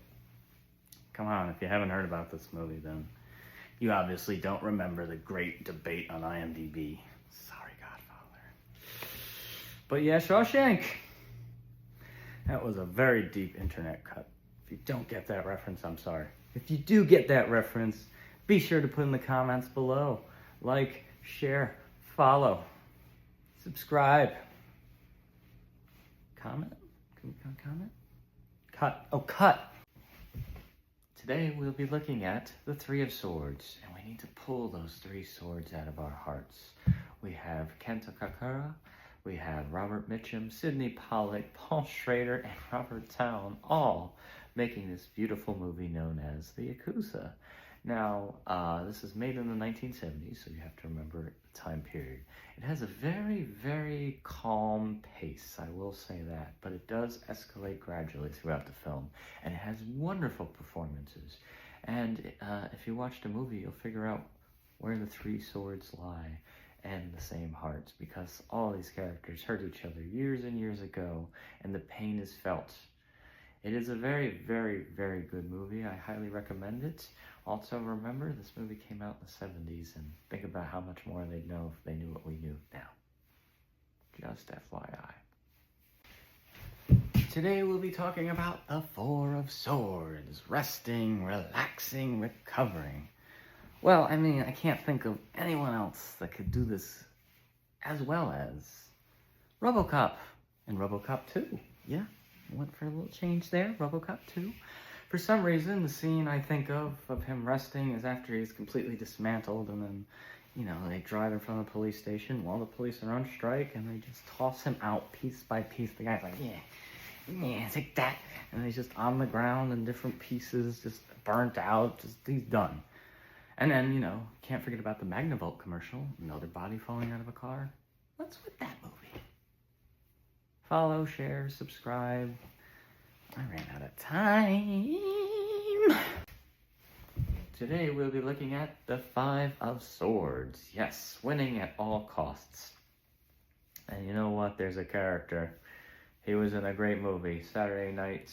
Come on, if you haven't heard about this movie, then you obviously don't remember the great debate on IMDb. Sorry, Godfather. But yeah, Shawshank. That was a very deep internet cut. If you don't get that reference, I'm sorry. If you do get that reference, be sure to put in the comments below. Like, share, follow, subscribe. Comment? Can we comment? Cut. Oh, cut! Today we'll be looking at the Three of Swords, and we need to pull those three swords out of our hearts. We have Kento Kakura, we have Robert Mitchum, Sidney Pollack, Paul Schrader, and Robert Towne, all making this beautiful movie known as The Yakuza. Now, this is made in the 1970s, so you have to remember the time period. It has a very, very calm pace, I will say that, but it does escalate gradually throughout the film, and it has wonderful performances. And if you watch the movie, you'll figure out where the three swords lie and the same hearts, because all these characters hurt each other years and years ago, and the pain is felt. It is a very, very, very good movie. I highly recommend it. Also, remember, this movie came out in the 70s, and think about how much more they'd know if they knew what we knew now. Just FYI. Today we'll be talking about the Four of Swords. Resting, relaxing, recovering. Well, I mean, I can't think of anyone else that could do this as well as RoboCop and RoboCop 2. Yeah, went for a little change there, RoboCop 2. For some reason, the scene I think of him resting is after he's completely dismantled, and then, you know, they drive in front of the police station while the police are on strike, and they just toss him out piece by piece. The guy's like, yeah, take that. And he's just on the ground in different pieces, just burnt out, he's done. And then, you know, can't forget about the Magnavolt commercial, another body falling out of a car. What's with that movie? Follow, share, subscribe. I ran out of time. Today we'll be looking at the Five of Swords. Yes, winning at all costs. And you know what? There's a character. He was in a great movie, Saturday Night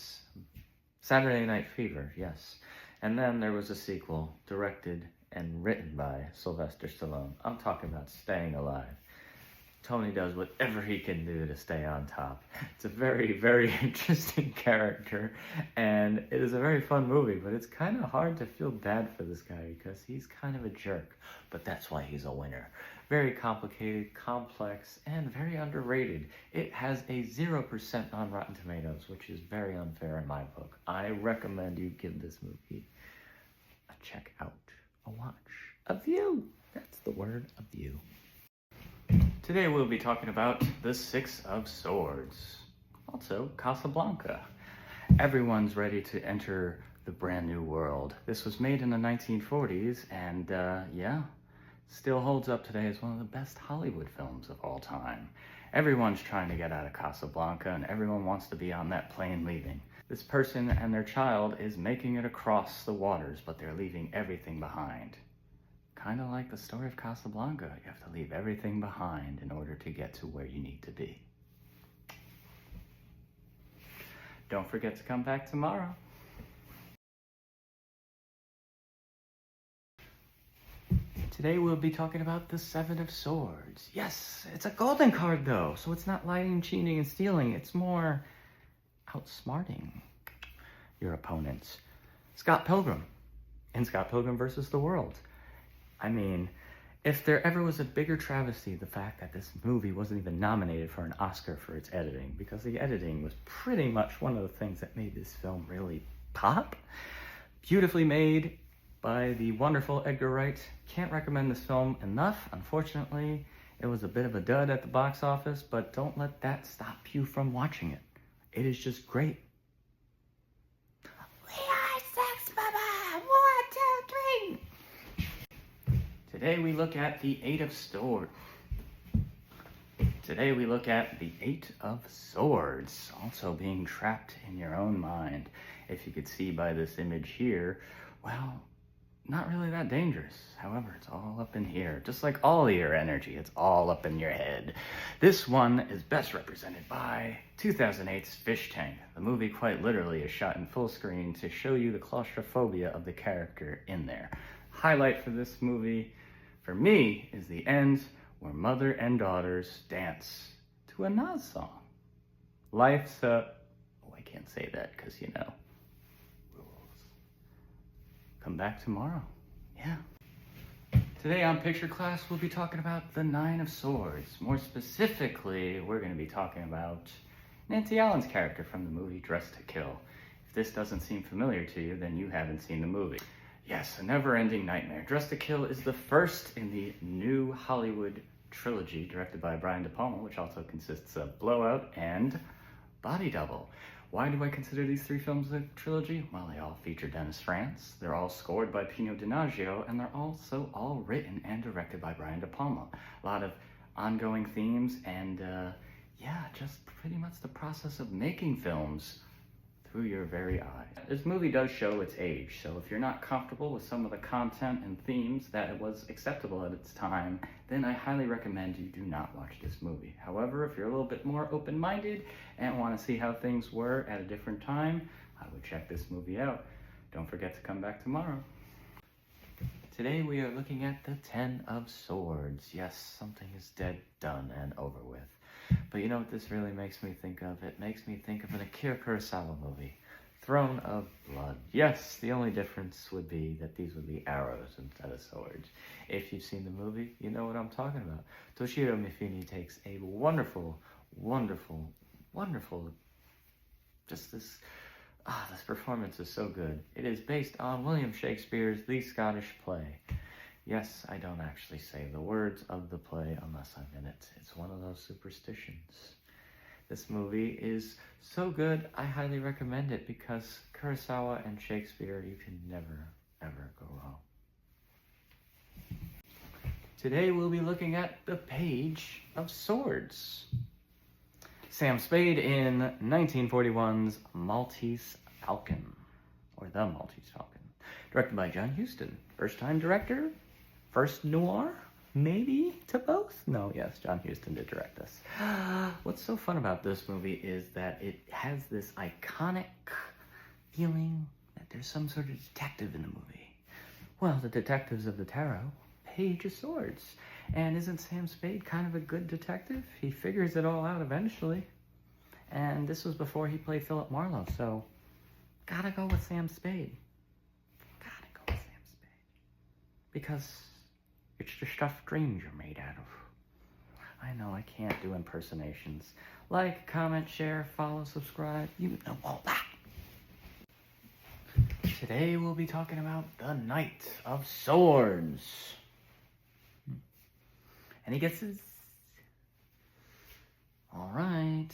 Fever, yes. And then there was a sequel, directed and written by Sylvester Stallone. I'm talking about Staying Alive. Tony does whatever he can do to stay on top. It's a very, very interesting character, and it is a very fun movie, but it's kind of hard to feel bad for this guy because he's kind of a jerk, but that's why he's a winner. Very complicated, complex, and very underrated. It has a 0% on Rotten Tomatoes, which is very unfair in my book. I recommend you give this movie a check out, a watch, a view. That's the word, a view. Today we'll be talking about the Six of Swords, also Casablanca. Everyone's ready to enter the brand new world. This was made in the 1940s, and yeah, still holds up today as one of the best Hollywood films of all time. Everyone's trying to get out of Casablanca, and everyone wants to be on that plane leaving. This person and their child is making it across the waters, but they're leaving everything behind. Kind of like the story of Casablanca. You have to leave everything behind in order to get to where you need to be. Don't forget to come back tomorrow. Today we'll be talking about the Seven of Swords. Yes, it's a golden card though, so it's not lying, cheating, and stealing. It's more outsmarting your opponents. Scott Pilgrim in Scott Pilgrim versus the World. I mean, if there ever was a bigger travesty, the fact that this movie wasn't even nominated for an Oscar for its editing, because the editing was pretty much one of the things that made this film really pop. Beautifully made by the wonderful Edgar Wright. Can't recommend this film enough. Unfortunately, it was a bit of a dud at the box office, but don't let that stop you from watching it. It is just great. We are Sex Mama! 1, 2, 3! Today we look at the Eight of Swords. Today we look at the Eight of Swords, also being trapped in your own mind. If you could see by this image here, well, not really that dangerous. However, it's all up in here. Just like all of your energy, it's all up in your head. This one is best represented by 2008's Fish Tank. The movie quite literally is shot in full screen to show you the claustrophobia of the character in there. Highlight for this movie, for me, is the end where mother and daughters dance to a Nas song. Life's a... Oh, I can't say that because, you know, rules. come back tomorrow. Yeah. Today on Picture Class, we'll be talking about the Nine of Swords. More specifically, we're going to be talking about Nancy Allen's character from the movie Dressed to Kill. If this doesn't seem familiar to you, then you haven't seen the movie. Yes, a never-ending nightmare. Dressed to Kill is the first in the new Hollywood trilogy directed by Brian De Palma, which also consists of Blowout and Body Double. Why do I consider these three films a trilogy? Well, they all feature Dennis Franz, they're all scored by Pino Donaggio, and they're also all written and directed by Brian De Palma. A lot of ongoing themes and, yeah, just pretty much the process of making films through your very eyes. This movie does show its age, so if you're not comfortable with some of the content and themes that was acceptable at its time, then I highly recommend you do not watch this movie. However, if you're a little bit more open-minded and want to see how things were at a different time, I would check this movie out. Don't forget to come back tomorrow. Today we are looking at the Ten of Swords. Yes, something is dead, done, and over with. But you know what this really makes me think of? It makes me think of an Akira Kurosawa movie, Throne of Blood. Yes, the only difference would be that these would be arrows instead of swords. If you've seen the movie, you know what I'm talking about. Toshiro Mifune takes a wonderful, just this performance is so good. It is based on William Shakespeare's The Scottish Play. Yes, I don't actually say the words of the play unless I'm in it. It's one of those superstitions. This movie is so good, I highly recommend it because Kurosawa and Shakespeare, you can never, ever go wrong. Today we'll be looking at the Page of Swords. Sam Spade in 1941's Maltese Falcon, or The Maltese Falcon, directed by John Huston. First-time director? First noir? Maybe to both? No, yes, John Huston did direct this. What's so fun about this movie is that it has this iconic feeling that there's some sort of detective in the movie. Well, the detectives of the tarot, Page of Swords. And isn't Sam Spade kind of a good detective? He figures it all out eventually. And this was before he played Philip Marlowe, so gotta go with Sam Spade. Gotta go with Sam Spade. Because it's the stuff dreams are made out of. I know I can't do impersonations. Like, comment, share, follow, subscribe, you know all that. Today we'll be talking about the Knight of Swords. And he gets his... Alright.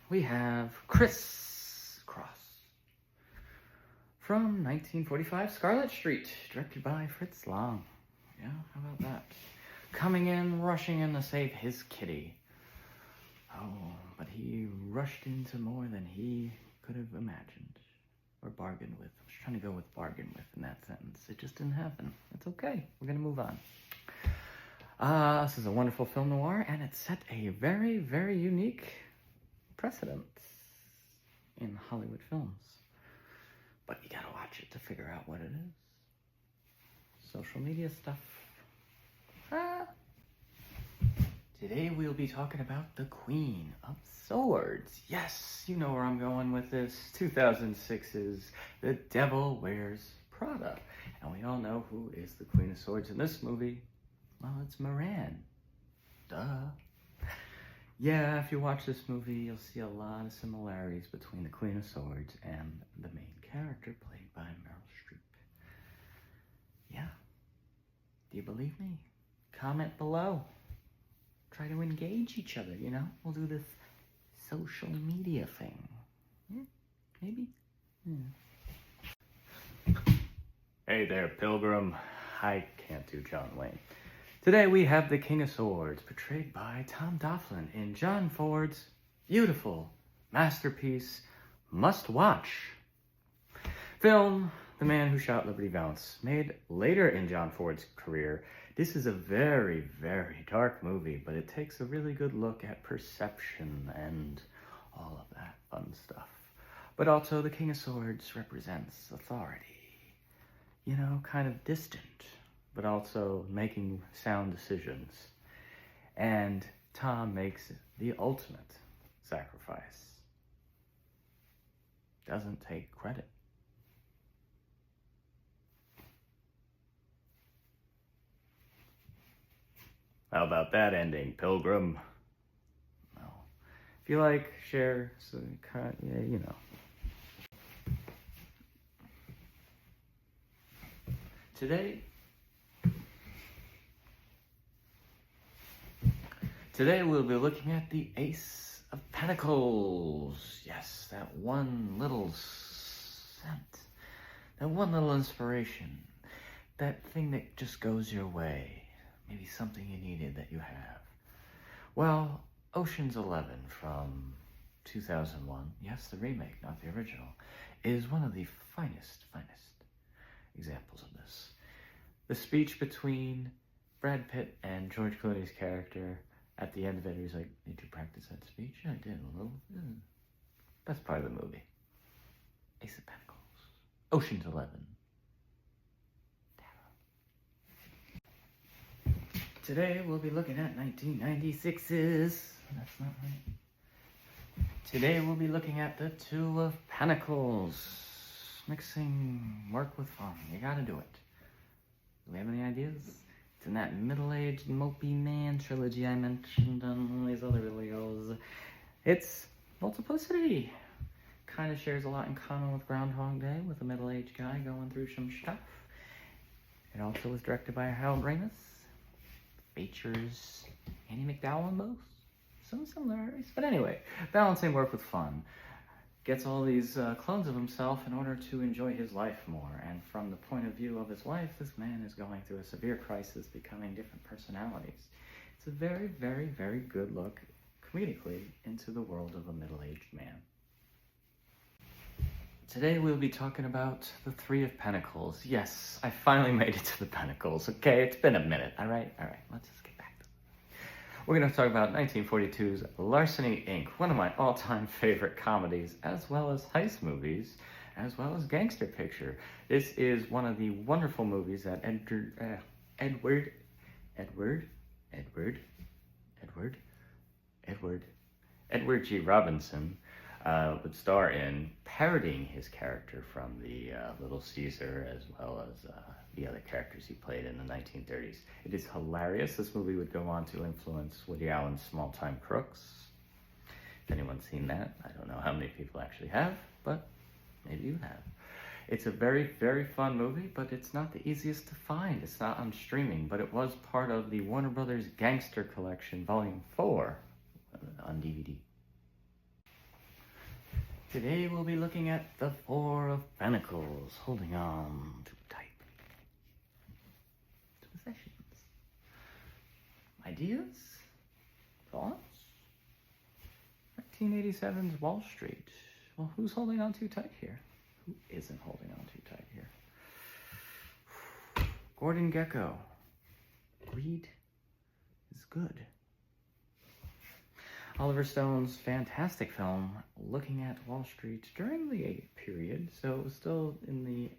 We have Criss Cross. From 1945, Scarlet Street, directed by Fritz Lang. Yeah, how about that? Coming in, rushing in to save his kitty. Oh, but he rushed into more than he could have imagined. Or bargained with. I was trying to go with bargain with in that sentence. It just didn't happen. It's okay. We're going to move on. This is a wonderful film noir, and it set a very, very unique precedent in Hollywood films. But you gotta watch it to figure out what it is. Social media stuff. Today we'll be talking about the Queen of Swords. Yes, you know where I'm going with this. 2006's The Devil Wears Prada. And we all know who is the Queen of Swords in this movie. Well, it's Moran. Duh. Yeah, if you watch this movie, you'll see a lot of similarities between the Queen of Swords and the main character played by Meryl Streep. Yeah. Do you believe me? Comment below. Try to engage each other, you know? We'll do this social media thing. Maybe? Hey there, Pilgrim. I can't do John Wayne. Today we have the King of Swords, portrayed by Tom Laughlin in John Ford's beautiful masterpiece, must-watch film, The Man Who Shot Liberty Valance, made later in John Ford's career. This is a very, very dark movie, but it takes a really good look at perception and all of that fun stuff. But also, the King of Swords represents authority, you know, kind of distant, but also making sound decisions. And Tom makes the ultimate sacrifice. Doesn't take credit. How about that ending, Pilgrim? No. If you like, share, so, yeah, you know. Today we'll be looking at the Ace of Pentacles. Yes, that one little scent, that one little inspiration, that thing that just goes your way. Maybe something you needed that you have. Well, Ocean's 11 from 2001, yes, the remake, not the original, is one of the finest examples of this. The speech between Brad Pitt and George Clooney's character, at the end of it, he's like, did you practice that speech? Yeah, I did, a little. That's part of the movie. Ace of Pentacles. Ocean's 11. Today we'll be looking at 1996's. That's not right. Today we'll be looking at the Two of Pentacles. Mixing work with fun. You gotta do it. Do we have any ideas? It's in that middle-aged mopey man trilogy I mentioned on all these other videos. It's multiplicity. Kind of shares a lot in common with Groundhog Day, with a middle-aged guy going through some stuff. It also was directed by Harold Ramis. Features Annie McDowell in both. Some similarities. But anyway, balancing work with fun. Gets all these clones of himself in order to enjoy his life more. And from the point of view of his life, this man is going through a severe crisis, becoming different personalities. It's a very, very, very good look, comedically, into the world of a middle-aged man. Today we'll be talking about the Three of Pentacles. Yes, I finally made it to the Pentacles, okay? It's been a minute, all right, let's just get back to it. We're going to talk about 1942's Larceny, Inc., one of my all-time favorite comedies, as well as heist movies, as well as gangster picture. This is one of the wonderful movies that Edward G. Robinson would star in, parodying his character from the Little Caesar, as well as the other characters he played in the 1930s. It is hilarious. This movie would go on to influence Woody Allen's Small Time Crooks. If anyone's seen that, I don't know how many people actually have, but maybe you have. It's a very, very fun movie, but it's not the easiest to find. It's not on streaming, but it was part of the Warner Brothers Gangster Collection, Volume 4, on DVD. Today we'll be looking at the Four of Pentacles, holding on too tight to possessions. Ideas? Thoughts? 1987's Wall Street. Well, who's holding on too tight here? Who isn't holding on too tight here? Gordon Gekko. Greed is good. Oliver Stone's fantastic film, looking at Wall Street during the period, so it was still in the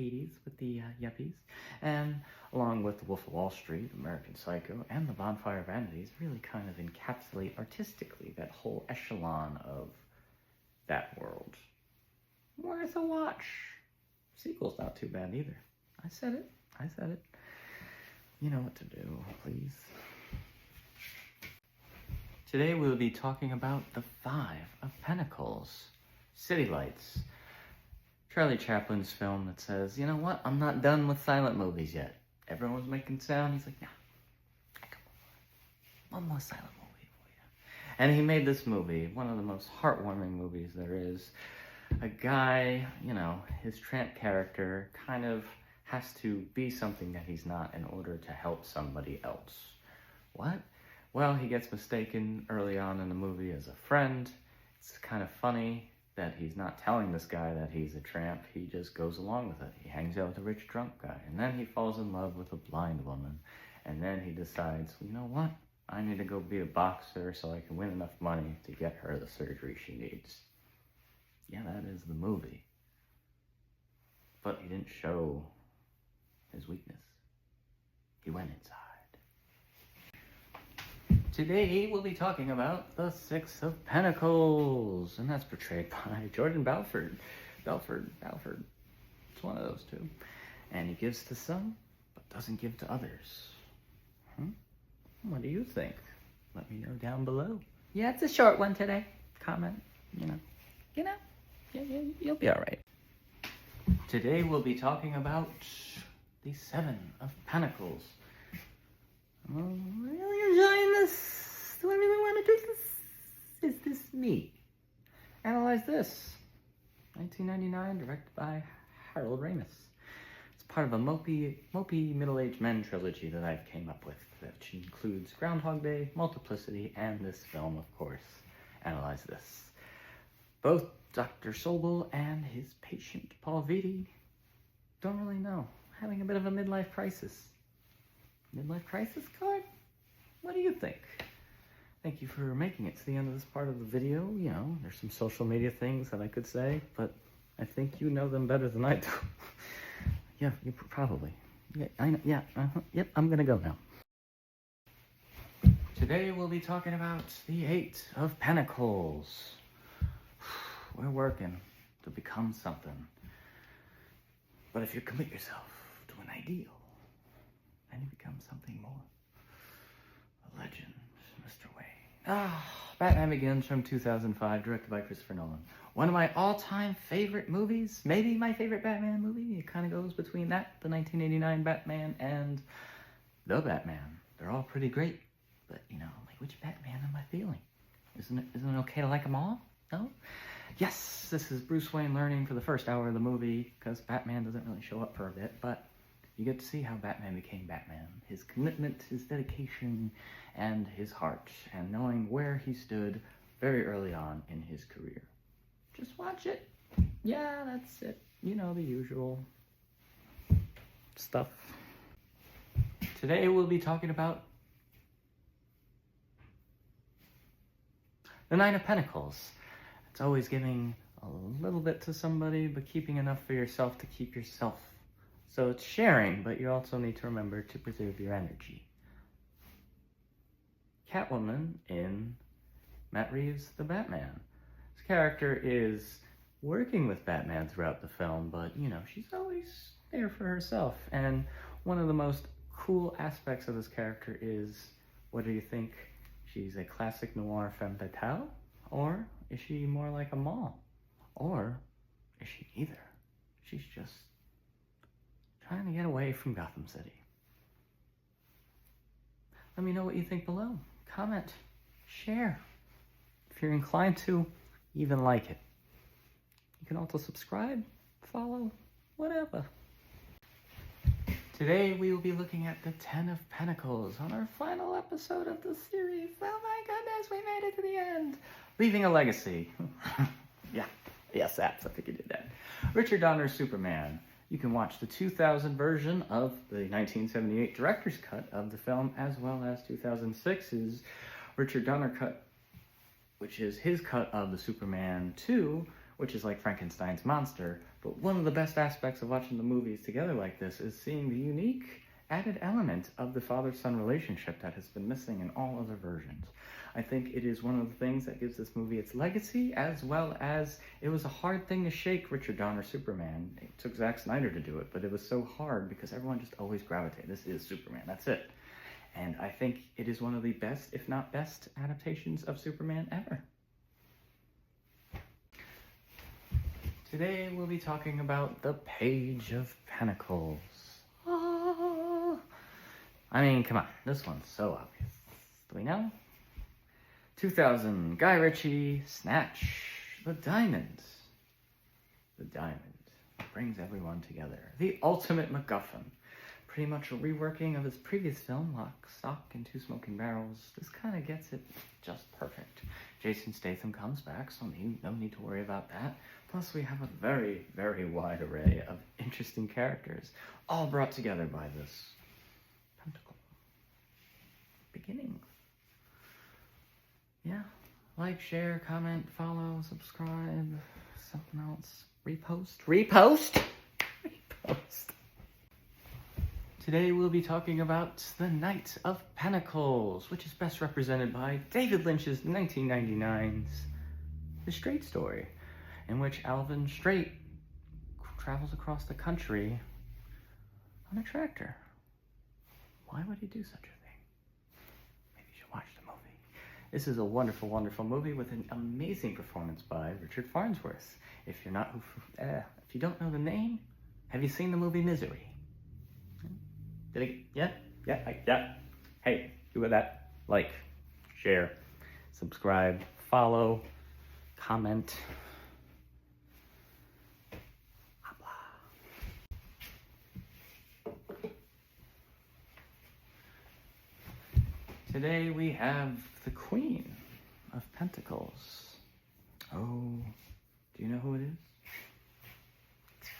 80s with the yuppies, and along with The Wolf of Wall Street, American Psycho, and The Bonfire of Vanities, really kind of encapsulate artistically that whole echelon of that world. Worth a watch. Sequel's not too bad either. I said it. You know what to do, please. Today we'll be talking about the Five of Pentacles. City Lights. Charlie Chaplin's film that says, you know what, I'm not done with silent movies yet. Everyone's making sound. He's like, nah, one more silent movie for you. And he made this movie, one of the most heartwarming movies there is. A guy, you know, his tramp character kind of has to be something that he's not in order to help somebody else. What? Well, he gets mistaken early on in the movie as a friend. It's kind of funny that he's not telling this guy that he's a tramp. He just goes along with it. He hangs out with a rich drunk guy. And then he falls in love with a blind woman. And then he decides, you know what? I need to go be a boxer so I can win enough money to get her the surgery she needs. Yeah, that is the movie. But he didn't show his weakness. He went inside. Today we'll be talking about the Six of Pentacles, and that's portrayed by Jordan Belfort. It's one of those two. And he gives to some, but doesn't give to others. What do you think? Let me know down below. Yeah, it's a short one today. Comment, you'll be all right. Today we'll be talking about the Seven of Pentacles. I'm really enjoying this. Do I really want to do this? Is this me? Analyze this. 1999, directed by Harold Ramis. It's part of a mopey middle-aged men trilogy that I've came up with, which includes Groundhog Day, Multiplicity, and this film, of course. Analyze this. Both Dr. Sobel and his patient, Paul Vitti, don't really know. Having a bit of a midlife crisis. Midlife crisis card? What do you think? Thank you for making it to the end of this part of the video. There's some social media things that I could say, but I think you know them better than I do. Yeah, you probably. Yeah, I know. Yeah, yep, I'm gonna go now. Today we'll be talking about the Eight of Pentacles. We're working to become something. But if you commit yourself to an ideal, then you become something more. A legend, Mr. Wayne. Batman Begins from 2005, directed by Christopher Nolan. One of my all-time favorite movies, maybe my favorite Batman movie. It kind of goes between that, the 1989 Batman, and the Batman. They're all pretty great, but like, which Batman am I feeling? Isn't it okay to like them all? No? Yes, this is Bruce Wayne learning for the first hour of the movie, because Batman doesn't really show up for a bit, but you get to see how Batman became Batman. His commitment, his dedication, and his heart, and knowing where he stood very early on in his career. Just watch it. Yeah, that's it. The usual stuff. Today we'll be talking about the Nine of Pentacles. It's always giving a little bit to somebody, but keeping enough for yourself to keep yourself. So it's sharing, but you also need to remember to preserve your energy. Catwoman in Matt Reeves' The Batman. This character is working with Batman throughout the film, but she's always there for herself. And one of the most cool aspects of this character is, what do you think? She's a classic noir femme fatale? Or is she more like a mall? Or is she neither? She's just trying to get away from Gotham City. Let me know what you think below. Comment, share. If you're inclined to, even like it. You can also subscribe, follow, whatever. Today we will be looking at the Ten of Pentacles on our final episode of the series. Oh my goodness, we made it to the end. Leaving a legacy. Yes, I think you did that. Richard Donner's Superman. You can watch the 2000 version of the 1978 director's cut of the film, as well as 2006's Richard Donner cut, which is his cut of the Superman 2, which is like Frankenstein's monster. But one of the best aspects of watching the movies together like this is seeing the unique added element of the father-son relationship that has been missing in all other versions. I think it is one of the things that gives this movie its legacy, as well as it was a hard thing to shake Richard Donner Superman. It took Zack Snyder to do it, but it was so hard because everyone just always gravitated. This is Superman, that's it. And I think it is one of the best, if not best, adaptations of Superman ever. Today we'll be talking about the Page of Pentacles. I mean, come on, this one's so obvious. Do we know? 2000, Guy Ritchie, Snatch, The Diamond. The Diamond brings everyone together. The ultimate MacGuffin. Pretty much a reworking of his previous film, Lock, Stock, and Two Smoking Barrels. This kind of gets it just perfect. Jason Statham comes back, so no need to worry about that. Plus, we have a very, very wide array of interesting characters, all brought together by this pentacle. Beginning. Yeah. Like, share, comment, follow, subscribe, something else. Repost. Repost! Repost. Today we'll be talking about the Knight of Pentacles, which is best represented by David Lynch's 1999's The Straight Story, in which Alvin Straight travels across the country on a tractor. Why would he do such a thing? This is a wonderful, wonderful movie with an amazing performance by Richard Farnsworth. If you don't know the name, have you seen the movie Misery? Yeah. Hey, do that. Like, share, subscribe, follow, comment. Today we have the Queen of Pentacles. Oh, do you know who it is? It's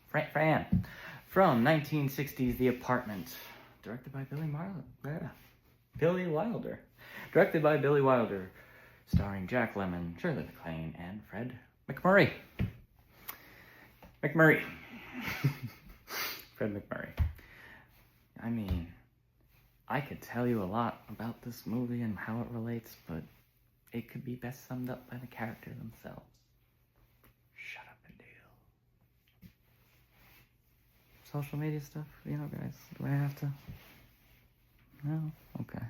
Fran. From 1960's The Apartment, directed by Billy Wilder. Directed by Billy Wilder, starring Jack Lemmon, Shirley MacLaine, and Fred McMurray. Fred McMurray. I mean, I could tell you a lot about this movie and how it relates, but it could be best summed up by the characters themselves. Shut up and deal. Social media stuff, you know, guys. Do I have to? No? Okay.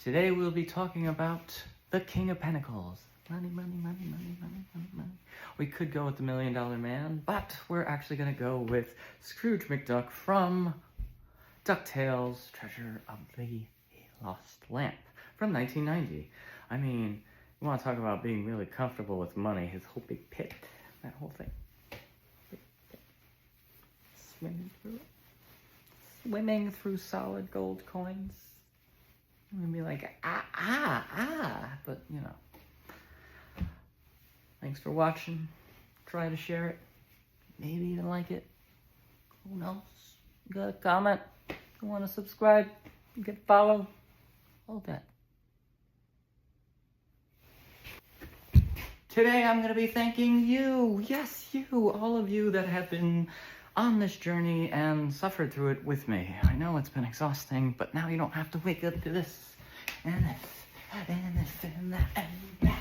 Today we'll be talking about the King of Pentacles. Money. We could go with the $1 Million Man, but we're actually going to go with Scrooge McDuck from DuckTales, Treasure of the Lost Lamp from 1990. I mean, you want to talk about being really comfortable with money, his whole big pit, that whole thing. Swimming through solid gold coins. And be like, but you know. Thanks for watching. Try to share it. Maybe even like it. Who knows? You got a comment? You want to subscribe? You can follow. All that. Today I'm going to be thanking you. Yes, you. All of you that have been on this journey and suffered through it with me. I know it's been exhausting, but now you don't have to wake up to this and this and this and that and that.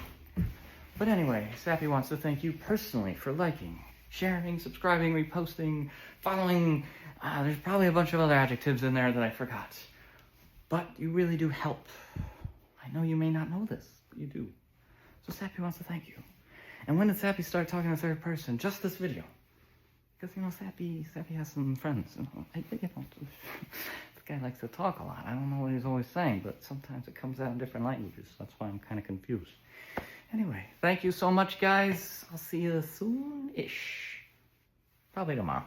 But anyway, Sappy wants to thank you personally for liking, sharing, subscribing, reposting, following. There's probably a bunch of other adjectives in there that I forgot. But you really do help. I know you may not know this, but you do. So Sappy wants to thank you. And when did Sappy start talking in third person? Just this video. Because, you know, Sappy has some friends. You know, this guy likes to talk a lot. I don't know what he's always saying, but sometimes it comes out in different languages. That's why I'm kind of confused. Anyway, thank you so much, guys. I'll see you soon-ish. Probably tomorrow.